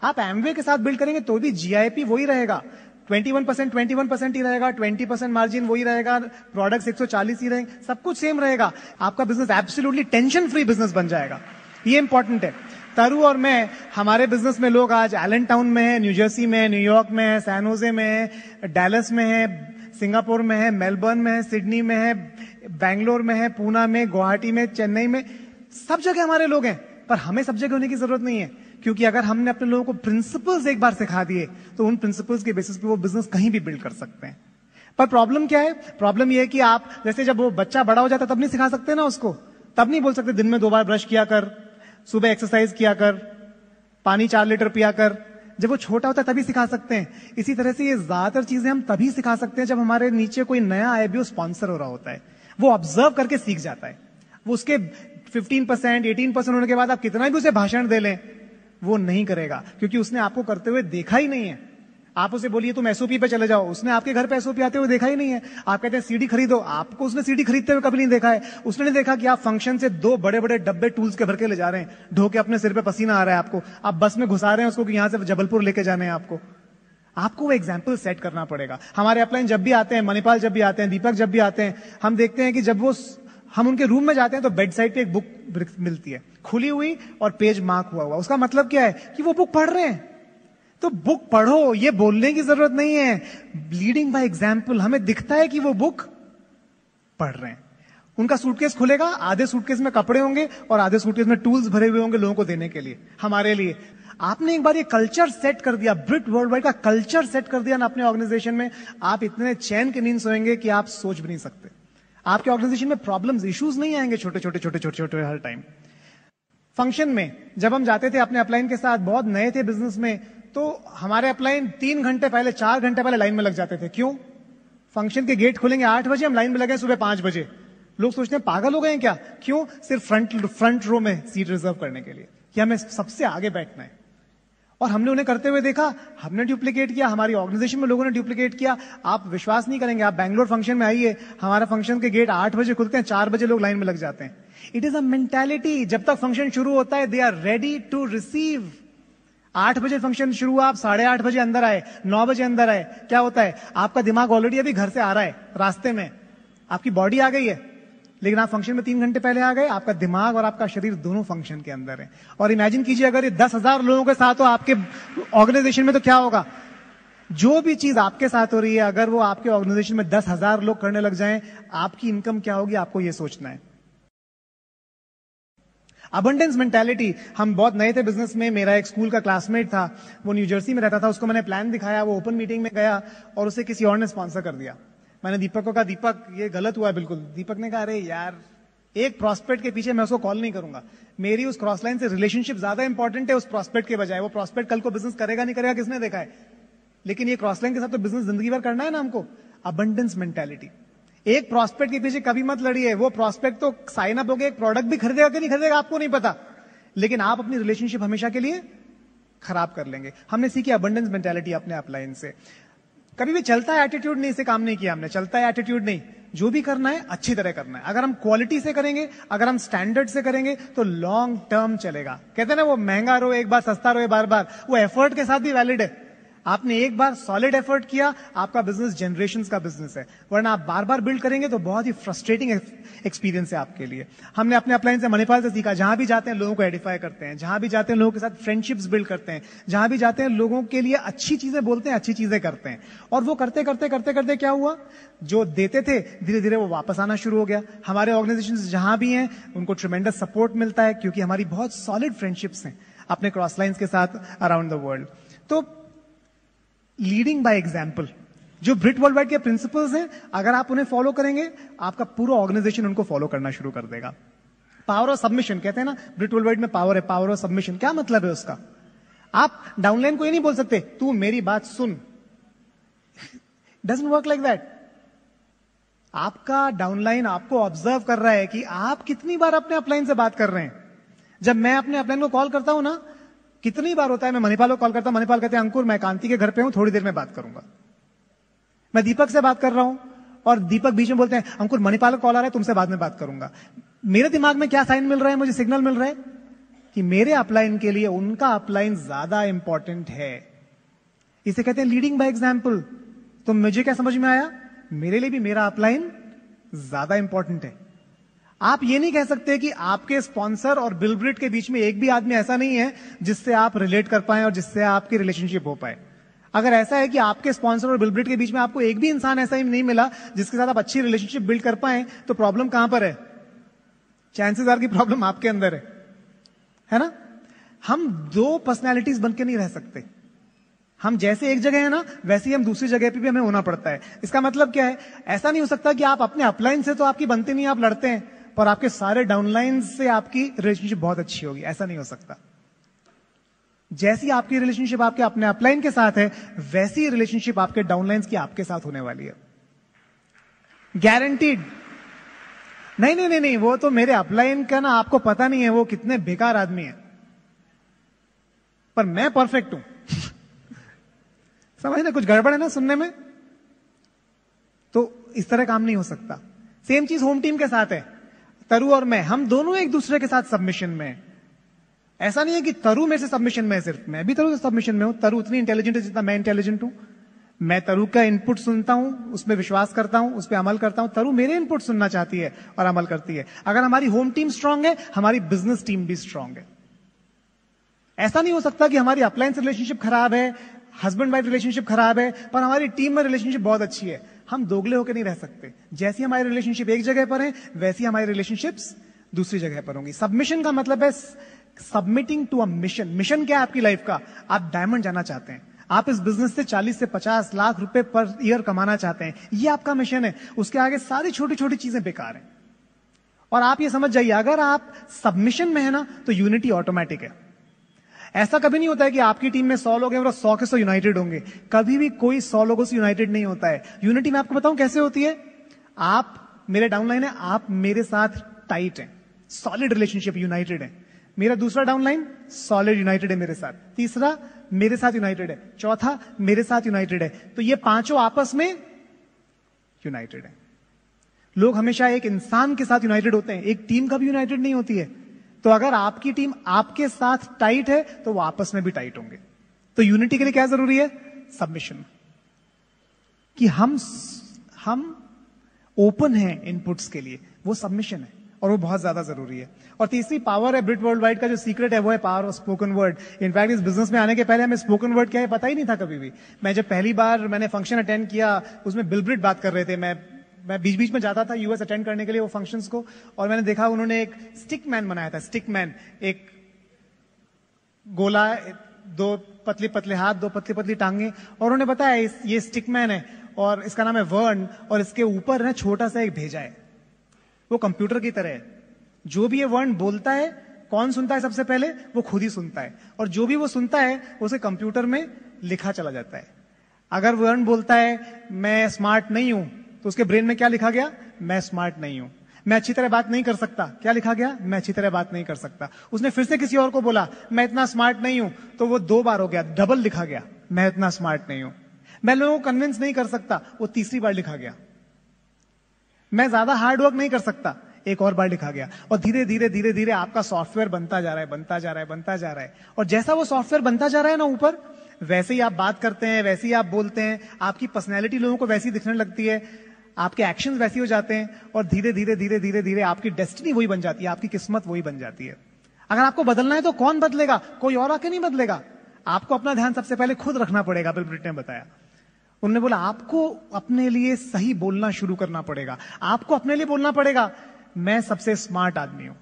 आप एमवे के साथ बिल्ड करेंगे तो भी जीआईपी वही रहेगा, 21% ही रहेगा, 20% मार्जिन वही रहेगा, प्रोडक्ट्स 140 ही रहेंगे, सब कुछ सेम रहेगा। आपका business absolutely tension free business बन जाएगा। ये इंपॉर्टेंट है। तरु और मैं, हमारे बिजनेस में लोग आज एलन टाउन में है, न्यू जर्सी में है, न्यूयॉर्क में है, सैन होजे में है, डैलस में है, सिंगापुर में है, मेलबर्न में है, सिडनी में है, बैंगलोर में है, पूना में, गुवाहाटी में, चेन्नई में, सब जगह हमारे लोग हैं। पर हमें सब जगह होने की जरूरत नहीं है, क्योंकि अगर हमने अपने लोगों को प्रिंसिपल्स एक बार सिखा दिए तो उन प्रिंसिपल्स के बेसिस पे वो बिजनेस कहीं भी बिल्ड कर सकते हैं। पर प्रॉब्लम क्या है? प्रॉब्लम यह है कि आप जैसे जब वो बच्चा बड़ा हो जाता है तब नहीं सिखा सकते ना उसको, तब नहीं बोल सकते दिन में 2 बार ब्रश किया कर, सुबह एक्सरसाइज किया कर, पानी 4 लीटर पिया कर। जब वो छोटा होता है तभी सिखा सकते हैं। इसी तरह से ये ज्यादातर चीजें हम तभी सिखा सकते हैं जब हमारे नीचे कोई नया आईबीओ स्पॉन्सर हो रहा होता है। वो ऑब्जर्व करके सीख जाता है। वो उसके 15%, 18% होने के बाद आप कितना भी उसे भाषण दे लें वो नहीं करेगा, क्योंकि उसने आपको करते हुए देखा ही नहीं है। आप उसे बोलिए तुम एसओपी पे चले जाओ, उसने आपके घर पे एसओपी आते हुए देखा ही नहीं है। आप कहते हैं सीडी खरीदो, आपको उसने सीडी खरीदते हुए कभी नहीं देखा है। उसने नहीं देखा कि आप फंक्शन से 2 बड़े बड़े डब्बे टूल्स के भर के ले जा रहे हैं, ढो के अपने सिर पे पसीना आ रहा है आपको, आप बस में घुसा रहे हैं उसको कि यहां से जबलपुर लेके जाने हैं आपको वो एग्जाम्पल सेट करना पड़ेगा। हमारे अपलाइन जब भी आते हैं, मणिपाल जब भी आते हैं, दीपक जब भी आते हैं, हम देखते हैं कि जब हम उनके रूम में जाते हैं तो बेड साइड पे एक बुक मिलती है, खुली हुई और पेज मार्क हुआ। उसका मतलब क्या है कि वो बुक पढ़ रहे हैं। तो बुक पढ़ो, ये बोलने की जरूरत नहीं है, लीडिंग बाय एग्जाम्पल। हमें दिखता है कि वो बुक पढ़ रहे हैं। उनका सूटकेस खुलेगा, आधे सूटकेस में कपड़े होंगे और आधे सूटकेस में टूल्स भरे हुए होंगे लोगों को देने के लिए, हमारे लिए। आपने एक बार ये कल्चर सेट कर दिया, ब्रिट वर्ल्ड वाइड का कल्चर सेट कर दिया ना अपने ऑर्गेनाइजेशन में, आप इतने चैन की नींद सोएंगे कि आप सोच भी नहीं सकते। आपके ऑर्गेनाइजेशन में प्रॉब्लम्स, इश्यूज नहीं आएंगे छोटे छोटे हर टाइम। फंक्शन में जब हम जाते थे अपने अपलाइन के साथ, बहुत नए थे बिजनेस में, तो हमारे अपलाइन 3 घंटे पहले, 4 घंटे पहले लाइन में लग जाते थे। क्यों? फंक्शन के गेट खुलेंगे 8 बजे, हम लाइन में लगे सुबह 5 बजे। लोग सोचते हैं पागल हो गए हैं क्या? क्यों? सिर्फ फ्रंट रो में सीट रिजर्व करने के लिए कि हमें सबसे आगे बैठना है। और हमने उन्हें करते हुए देखा, हमने डुप्लीकेट किया, हमारी ऑर्गेनाइजेशन में लोगों ने डुप्लीकेट किया। आप विश्वास नहीं करेंगे, आप बैंगलोर फंक्शन में आइए, हमारा फंक्शन के गेट 8 बजे खुलते हैं, 4 बजे लोग लाइन में लग जाते हैं। It is a mentality. जब तक फंक्शन शुरू होता है, they are ready to receive. 8 बजे फंक्शन शुरू हुआ, आप 8:30 बजे अंदर आए, 9 बजे अंदर आए, क्या होता है? आपका दिमाग ऑलरेडी अभी घर से आ रहा है, रास्ते में आपकी बॉडी आ गई है, लेकिन आप फंक्शन में 3 घंटे पहले आ गए, आपका दिमाग और आपका शरीर दोनों फंक्शन के अंदर है। और इमेजिन कीजिए अगर ये 10,000 लोगों के साथ हो आपके ऑर्गेनाइजेशन में, तो क्या होगा? जो भी चीज आपके साथ हो रही है, अगर वो आपके ऑर्गेनाइजेशन में 10,000 लोग करने लग जाएं, आपकी इनकम क्या होगी, आपको ये सोचना है। अबंडेंस मेंटालिटी, हम बहुत नए थे बिजनेस में। मेरा एक स्कूल का क्लासमेट था, वो न्यू जर्सी में रहता था, उसको मैंने प्लान दिखाया, वो ओपन मीटिंग में गया और उसे किसी और ने स्पॉन्सर कर दिया। मैंने दीपक को कहा, दीपक ये गलत हुआ है बिल्कुल। दीपक ने कहा, अरे यार, एक प्रॉस्पेक्ट के पीछे मैं उसको कॉल नहीं करूंगा, मेरी उस क्रॉस लाइन से रिलेशनशिप ज्यादा इंपॉर्टेंट है उस प्रॉस्पेक्ट के बजाय। वो प्रॉस्पेक्ट कल को बिजनेस करेगा नहीं करेगा किसने देखा है, लेकिन ये क्रॉस लाइन के साथ तो बिजनेस जिंदगी भर करना है ना हमको। अबंडेंस मेंटालिटी, एक प्रॉस्पेक्ट के पीछे कभी मत लड़िए। वो प्रॉस्पेक्ट तो साइन अप हो गया, एक प्रोडक्ट भी खरीदेगा कि नहीं खरीदेगा आपको नहीं पता, लेकिन आप अपनी रिलेशनशिप हमेशा के लिए खराब कर लेंगे। हमने सीखी अबंडेंस मेंटालिटी अपने अपलाइन से। कभी भी चलता है एटीट्यूड नहीं से काम नहीं किया हमने, चलता है एटीट्यूड नहीं, जो भी करना है अच्छी तरह करना है। अगर हम क्वालिटी से करेंगे, अगर हम स्टैंडर्ड से करेंगे तो लॉन्ग टर्म चलेगा। कहते हैं ना, वो महंगा रहो एक बार, सस्ता रहो बार बार, वो एफर्ट के साथ भी वैलिड है। आपने एक बार सॉलिड एफर्ट किया, आपका बिजनेस जनरेशंस का बिजनेस है, वरना आप बार बार बिल्ड करेंगे तो बहुत ही फ्रस्ट्रेटिंग एक्सपीरियंस है आपके लिए। हमने अपने अपलाइन से मणिपाल से सीखा, जहां भी जाते हैं लोगों को एडिफाई करते हैं, जहां भी जाते हैं लोगों के साथ फ्रेंडशिप्स बिल्ड करते हैं, जहां भी जाते हैं लोगों के लिए अच्छी चीजें बोलते हैं, अच्छी चीजें करते हैं। और वो करते करते करते करते क्या हुआ, जो देते थे धीरे धीरे वो वापस आना शुरू हो गया। हमारे ऑर्गेनाइजेशन जहां भी हैं उनको ट्रिमेंडस सपोर्ट मिलता है, क्योंकि हमारी बहुत सॉलिड फ्रेंडशिप्स हैं अपने क्रॉस लाइन्स के साथ अराउंड द वर्ल्ड। तो लीडिंग बाय एग्जाम्पल, जो ब्रिट वर्ल्ड वाइड के प्रिंसिपल्स हैं, अगर आप उन्हें फॉलो करेंगे, आपका पूरा ऑर्गेनाइजेशन उनको फॉलो करना शुरू कर देगा। पावर ऑफ सबमिशन, कहते हैं ना ब्रिट वर्ल्ड वाइड में पावर है, पावर ऑफ सबमिशन। क्या मतलब है उसका? आप डाउनलाइन को ये नहीं बोल सकते तू मेरी बात सुन, डजंट वर्क लाइक दैट। आपका डाउनलाइन आपको ऑब्जर्व कर रहा है कि आप कितनी बार अपने अपलाइन से बात कर रहे हैं। जब मैं अपने अपलाइन को कॉल करता हूं ना, कितनी बार होता है मैं मणिपाल को कॉल करता हूं, मणिपाल कहते हैं अंकुर मैं कांति के घर पे हूं, थोड़ी देर में बात करूंगा। मैं दीपक से बात कर रहा हूं और दीपक बीच में बोलते हैं अंकुर मणिपाल का कॉल आ रहा है, तुमसे बाद में बात करूंगा। मेरे दिमाग में क्या साइन मिल रहा है, मुझे सिग्नल मिल रहा है कि मेरे अपलाइन के लिए उनका अपलाइन ज्यादा इंपॉर्टेंट है। इसे कहते हैं लीडिंग बाय एग्जाम्पल। तो मुझे क्या समझ में आया, मेरे लिए भी मेरा अपलाइन ज्यादा इंपॉर्टेंट है। आप ये नहीं कह सकते कि आपके स्पॉन्सर और बिलब्रिट के बीच में एक भी आदमी ऐसा नहीं है जिससे आप रिलेट कर पाए और जिससे आपकी रिलेशनशिप हो पाए। अगर ऐसा है कि आपके स्पॉन्सर और बिलब्रिट के बीच में आपको एक भी इंसान ऐसा ही नहीं मिला जिसके साथ आप अच्छी रिलेशनशिप बिल्ड कर पाए, तो प्रॉब्लम कहां पर है? चांसेस आर की प्रॉब्लम आपके अंदर है ना। हम दो पर्सनैलिटीज बन के नहीं रह सकते। हम जैसे एक जगह है ना, वैसे ही हम दूसरी जगह पे भी हमें होना पड़ता है। इसका मतलब क्या है, ऐसा नहीं हो सकता कि आप अपने अपलाइन से तो आपकी बनती नहीं, आप लड़ते हैं, पर आपके सारे डाउनलाइन से आपकी रिलेशनशिप बहुत अच्छी होगी, ऐसा नहीं हो सकता। जैसी आपकी रिलेशनशिप आपके अपने अपलाइन के साथ है, वैसी रिलेशनशिप आपके डाउनलाइंस की आपके साथ होने वाली है, गारंटीड। नहीं नहीं नहीं नहीं, वो तो मेरे अपलाइन का ना आपको पता नहीं है वो कितने बेकार आदमी है, पर मैं परफेक्ट हूं। समझ ना, कुछ गड़बड़ है ना सुनने में। तो इस तरह काम नहीं हो सकता। सेम चीज होम टीम के साथ है। तरु और मैं, हम दोनों एक दूसरे के साथ सबमिशन में हैं। ऐसा नहीं है कि तरु मेरे से सबमिशन में है, सिर्फ मैं भी तरु से सबमिशन में हूं। तरु उतनी इंटेलिजेंट है जितना मैं इंटेलिजेंट हूं। मैं तरु का इनपुट सुनता हूं, उसमें विश्वास करता हूं, उस पर अमल करता हूं। तरु मेरे इनपुट सुनना चाहती है और अमल करती है। अगर हमारी होम टीम स्ट्रांग है, हमारी बिजनेस टीम भी स्ट्रांग है। ऐसा नहीं हो सकता कि हमारी अपलाइन से रिलेशनशिप खराब है, हस्बैंड वाइफ रिलेशनशिप खराब है, पर हमारी टीम में रिलेशनशिप बहुत अच्छी है। हम दोगले होकर नहीं रह सकते। जैसी हमारी रिलेशनशिप एक जगह पर है, वैसी हमारी रिलेशनशिप्स दूसरी जगह पर होंगी। सबमिशन का मतलब है submitting to a mission. Mission क्या है आपकी लाइफ का? आप डायमंड जाना चाहते हैं, आप इस बिजनेस से 40 से 50 लाख रुपए पर ईयर कमाना चाहते हैं, ये आपका मिशन है। उसके आगे सारी छोटी छोटी चीजें बेकार हैं। और आप ये समझ जाइए, अगर आप सबमिशन में है ना, तो यूनिटी ऑटोमेटिक है। ऐसा कभी नहीं होता है कि आपकी टीम में 100 लोग हैं और 100 के 100 यूनाइटेड होंगे। कभी भी कोई 100 लोगों से यूनाइटेड नहीं होता है। यूनिटी मैं आपको बताऊं कैसे होती है। आप मेरे डाउनलाइन है, आप मेरे साथ टाइट हैं, सॉलिड रिलेशनशिप, यूनाइटेड है। मेरा दूसरा डाउनलाइन सॉलिड यूनाइटेड है मेरे साथ, तीसरा मेरे साथ यूनाइटेड है, चौथा मेरे साथ यूनाइटेड है। तो ये पांचों आपस में यूनाइटेड है। लोग हमेशा एक इंसान के साथ यूनाइटेड होते हैं, एक टीम कभी यूनाइटेड नहीं होती है। तो अगर आपकी टीम आपके साथ टाइट है, तो वो आपस में भी टाइट होंगे। तो यूनिटी के लिए क्या जरूरी है? सबमिशन। कि हम ओपन हैं इनपुट्स के लिए, वो सबमिशन है। और वो बहुत ज्यादा जरूरी है। और तीसरी पावर है ब्रिट वर्ल्ड वाइड का जो सीक्रेट है वो है power of spoken word. In fact इस बिजनेस में आने के पहले हमें स्पोकन वर्ड क्या है पता ही नहीं था कभी भी। मैं जब पहली बार मैंने फंक्शन अटेंड किया उसमें बिल ब्रिट बात कर रहे थे। मैं बीच बीच में जाता था यूएस अटेंड करने के लिए वो फंक्शंस को, और मैंने देखा उन्होंने एक स्टिक मैन बनाया था। स्टिक मैन, एक गोला, दो पतले पतले हाथ, दो पतली पतली टांगे, और उन्होंने बताया ये स्टिक मैन है और इसका नाम है वर्ण, और इसके ऊपर ना छोटा सा एक भेजा है। वो कंप्यूटर की तरह है। जो भी ये वर्ण बोलता है, कौन सुनता है सबसे पहले? वो खुद ही सुनता है, और जो भी वो सुनता है उसे कंप्यूटर में लिखा चला जाता है। अगर वर्ण बोलता है मैं स्मार्ट नहीं हूं, तो उसके ब्रेन में क्या लिखा गया? मैं स्मार्ट नहीं हूं। मैं अच्छी तरह बात नहीं कर सकता, क्या लिखा गया? मैं अच्छी तरह बात नहीं कर सकता। उसने फिर से किसी और को बोला मैं इतना स्मार्ट नहीं हूं, तो वो 2 बार हो गया, डबल लिखा गया, मैं इतना स्मार्ट नहीं हूं। मैं लोगों को कन्विंस नहीं कर सकता, वो तीसरी बार लिखा गया। मैं ज्यादा हार्ड वर्क नहीं कर सकता, एक और बार लिखा गया। और धीरे धीरे धीरे धीरे आपका सॉफ्टवेयर बनता जा रहा है, बनता जा रहा है, बनता जा रहा है। और जैसा वो सॉफ्टवेयर बनता जा रहा है ना ऊपर, वैसे ही आप बात करते हैं, वैसे ही आप बोलते हैं, आपकी पर्सनैलिटी लोगों को वैसी दिखने लगती है, आपके एक्शंस वैसे हो जाते हैं, और धीरे धीरे धीरे धीरे धीरे आपकी डेस्टिनी वही बन जाती है, आपकी किस्मत वही बन जाती है। अगर आपको बदलना है तो कौन बदलेगा? कोई और आके नहीं बदलेगा। आपको अपना ध्यान सबसे पहले खुद रखना पड़ेगा। बिल ब्रिट ने बताया, उन्होंने बोला आपको अपने लिए सही बोलना शुरू करना पड़ेगा। आपको अपने लिए बोलना पड़ेगा मैं सबसे स्मार्ट आदमी हूं,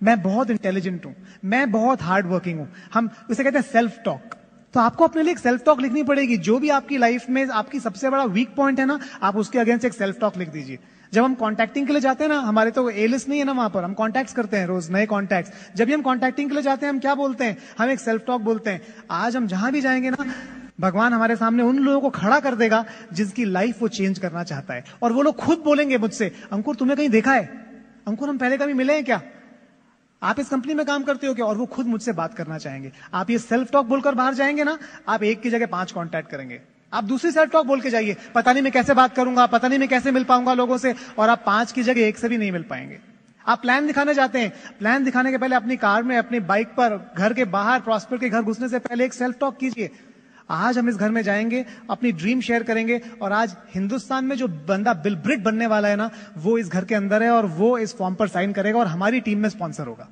मैं बहुत इंटेलिजेंट हूं, मैं बहुत हार्ड वर्किंग हूं। हम उसे कहते हैं सेल्फ टॉक। तो आपको अपने लिए एक सेल्फ टॉक लिखनी पड़ेगी। जो भी आपकी लाइफ में आपकी सबसे बड़ा वीक पॉइंट है ना, आप उसके अगेंस्ट एक सेल्फ टॉक लिख दीजिए। जब हम कॉन्टैक्टिंग के लिए जाते हैं ना, हमारे तो ए लिस्ट नहीं है ना, वहां पर हम कॉन्टैक्ट्स करते हैं रोज, नए कॉन्टैक्ट्स। जब भी हम कॉन्टैक्टिंग के लिए जाते हैं हम क्या बोलते हैं? हम एक सेल्फ टॉक बोलते हैं। आज हम जहां भी जाएंगे ना, भगवान हमारे सामने उन लोगों को खड़ा कर देगा जिसकी लाइफ वो चेंज करना चाहता है, और वो लोग खुद बोलेंगे मुझसे अंकुर तुम्हें कहीं देखा है? अंकुर हम पहले कभी मिले हैं क्या? आप इस कंपनी में काम करते हो क्या? और वो खुद मुझसे बात करना चाहेंगे। आप ये सेल्फ टॉक बोलकर बाहर जाएंगे ना, आप एक की जगह 5 कॉन्टैक्ट करेंगे। आप दूसरी सेल्फ टॉक बोल के जाइए, पता नहीं मैं कैसे बात करूंगा, पता नहीं मैं कैसे मिल पाऊंगा लोगों से, और आप 5 की जगह 1 से भी नहीं मिल पाएंगे। आप प्लान दिखाने जाते हैं, प्लान दिखाने के पहले अपनी कार में, अपनी बाइक पर, घर के बाहर, प्रॉस्पर के घर घुसने से पहले एक सेल्फ टॉक कीजिए। आज हम इस घर में जाएंगे, अपनी ड्रीम शेयर करेंगे, और आज हिंदुस्तान में जो बंदा बिल ब्रिट बनने वाला है ना, वो इस घर के अंदर है, और वो इस फॉर्म पर साइन करेगा और हमारी टीम में स्पॉन्सर होगा।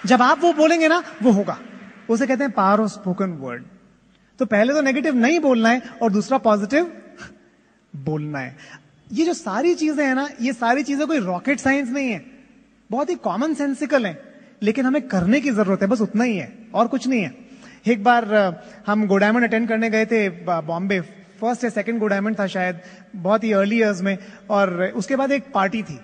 जब आप वो बोलेंगे ना, वो होगा। उसे कहते हैं पावर ऑफ स्पोकन वर्ड। तो पहले तो नेगेटिव नहीं बोलना है, और दूसरा पॉजिटिव बोलना है। ये जो सारी चीजें हैं ना, ये सारी चीजें कोई रॉकेट साइंस नहीं है, बहुत ही कॉमन सेंसिकल है, लेकिन हमें करने की जरूरत है, बस उतना ही है, और कुछ नहीं है। एक बार हम गो डायमंड अटेंड करने गए थे बॉम्बे, फर्स्ट या सेकंड गो डायमंड था शायद, बहुत ही अर्ली ईयर्स में, और उसके बाद एक पार्टी थी,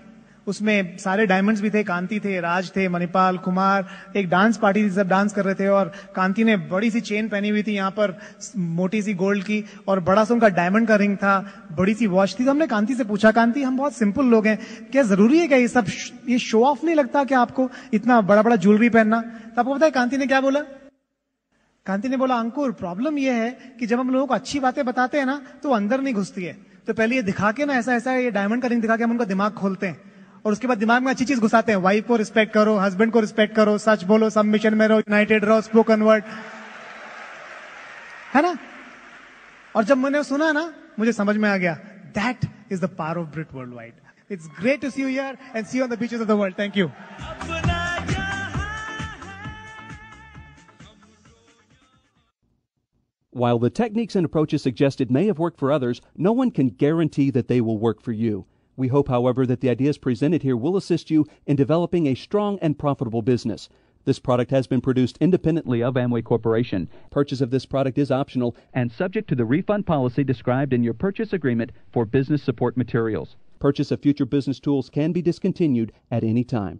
उसमें सारे डायमंड्स भी थे, कांति थे, राज थे, मणिपाल, कुमार, एक डांस पार्टी थी, सब डांस कर रहे थे, और कांति ने बड़ी सी चेन पहनी हुई थी यहाँ पर, मोटी सी गोल्ड की, और बड़ा सा उनका डायमंड का रिंग था, बड़ी सी वॉच थी। तो हमने कांति से पूछा, कांति हम बहुत सिंपल लोग हैं, क्या जरूरी है क्या ये सब, ये शो ऑफ नहीं लगता क्या आपको इतना बड़ा बड़ा ज्वेलरी पहनना? तो आपको पता है कांति ने क्या बोला? कांति ने बोला अंकुर प्रॉब्लम यह है कि जब हम लोगों को अच्छी बातें बताते हैं ना, तो अंदर नहीं घुसती है। तो पहले ये दिखा के ना, ऐसा ऐसा ये डायमंड का रिंग दिखा के हम उनका दिमाग खोलते हैं, और उसके बाद दिमाग में अच्छी चीज घुसाते हैं, वाइफ को रिस्पेक्ट करो, हस्बैंड को रिस्पेक्ट करो, सच बोलो, सबमिशन में रहो, यूनाइटेड रहो, स्पोकन वर्ड, है ना? और जब मैंने सुना ना, मुझे समझ में आ गया, that is the power of Britt World Wide. It's great to see you here and see you on the beaches of the world. Thank you. While the techniques and approaches suggested may have worked for others, no one can guarantee that they will work for you. We hope, however, that the ideas presented here will assist you in developing a strong and profitable business. This product has been produced independently of Amway Corporation. Purchase of this product is optional and subject to the refund policy described in your purchase agreement for business support materials. Purchase of future business tools can be discontinued at any time.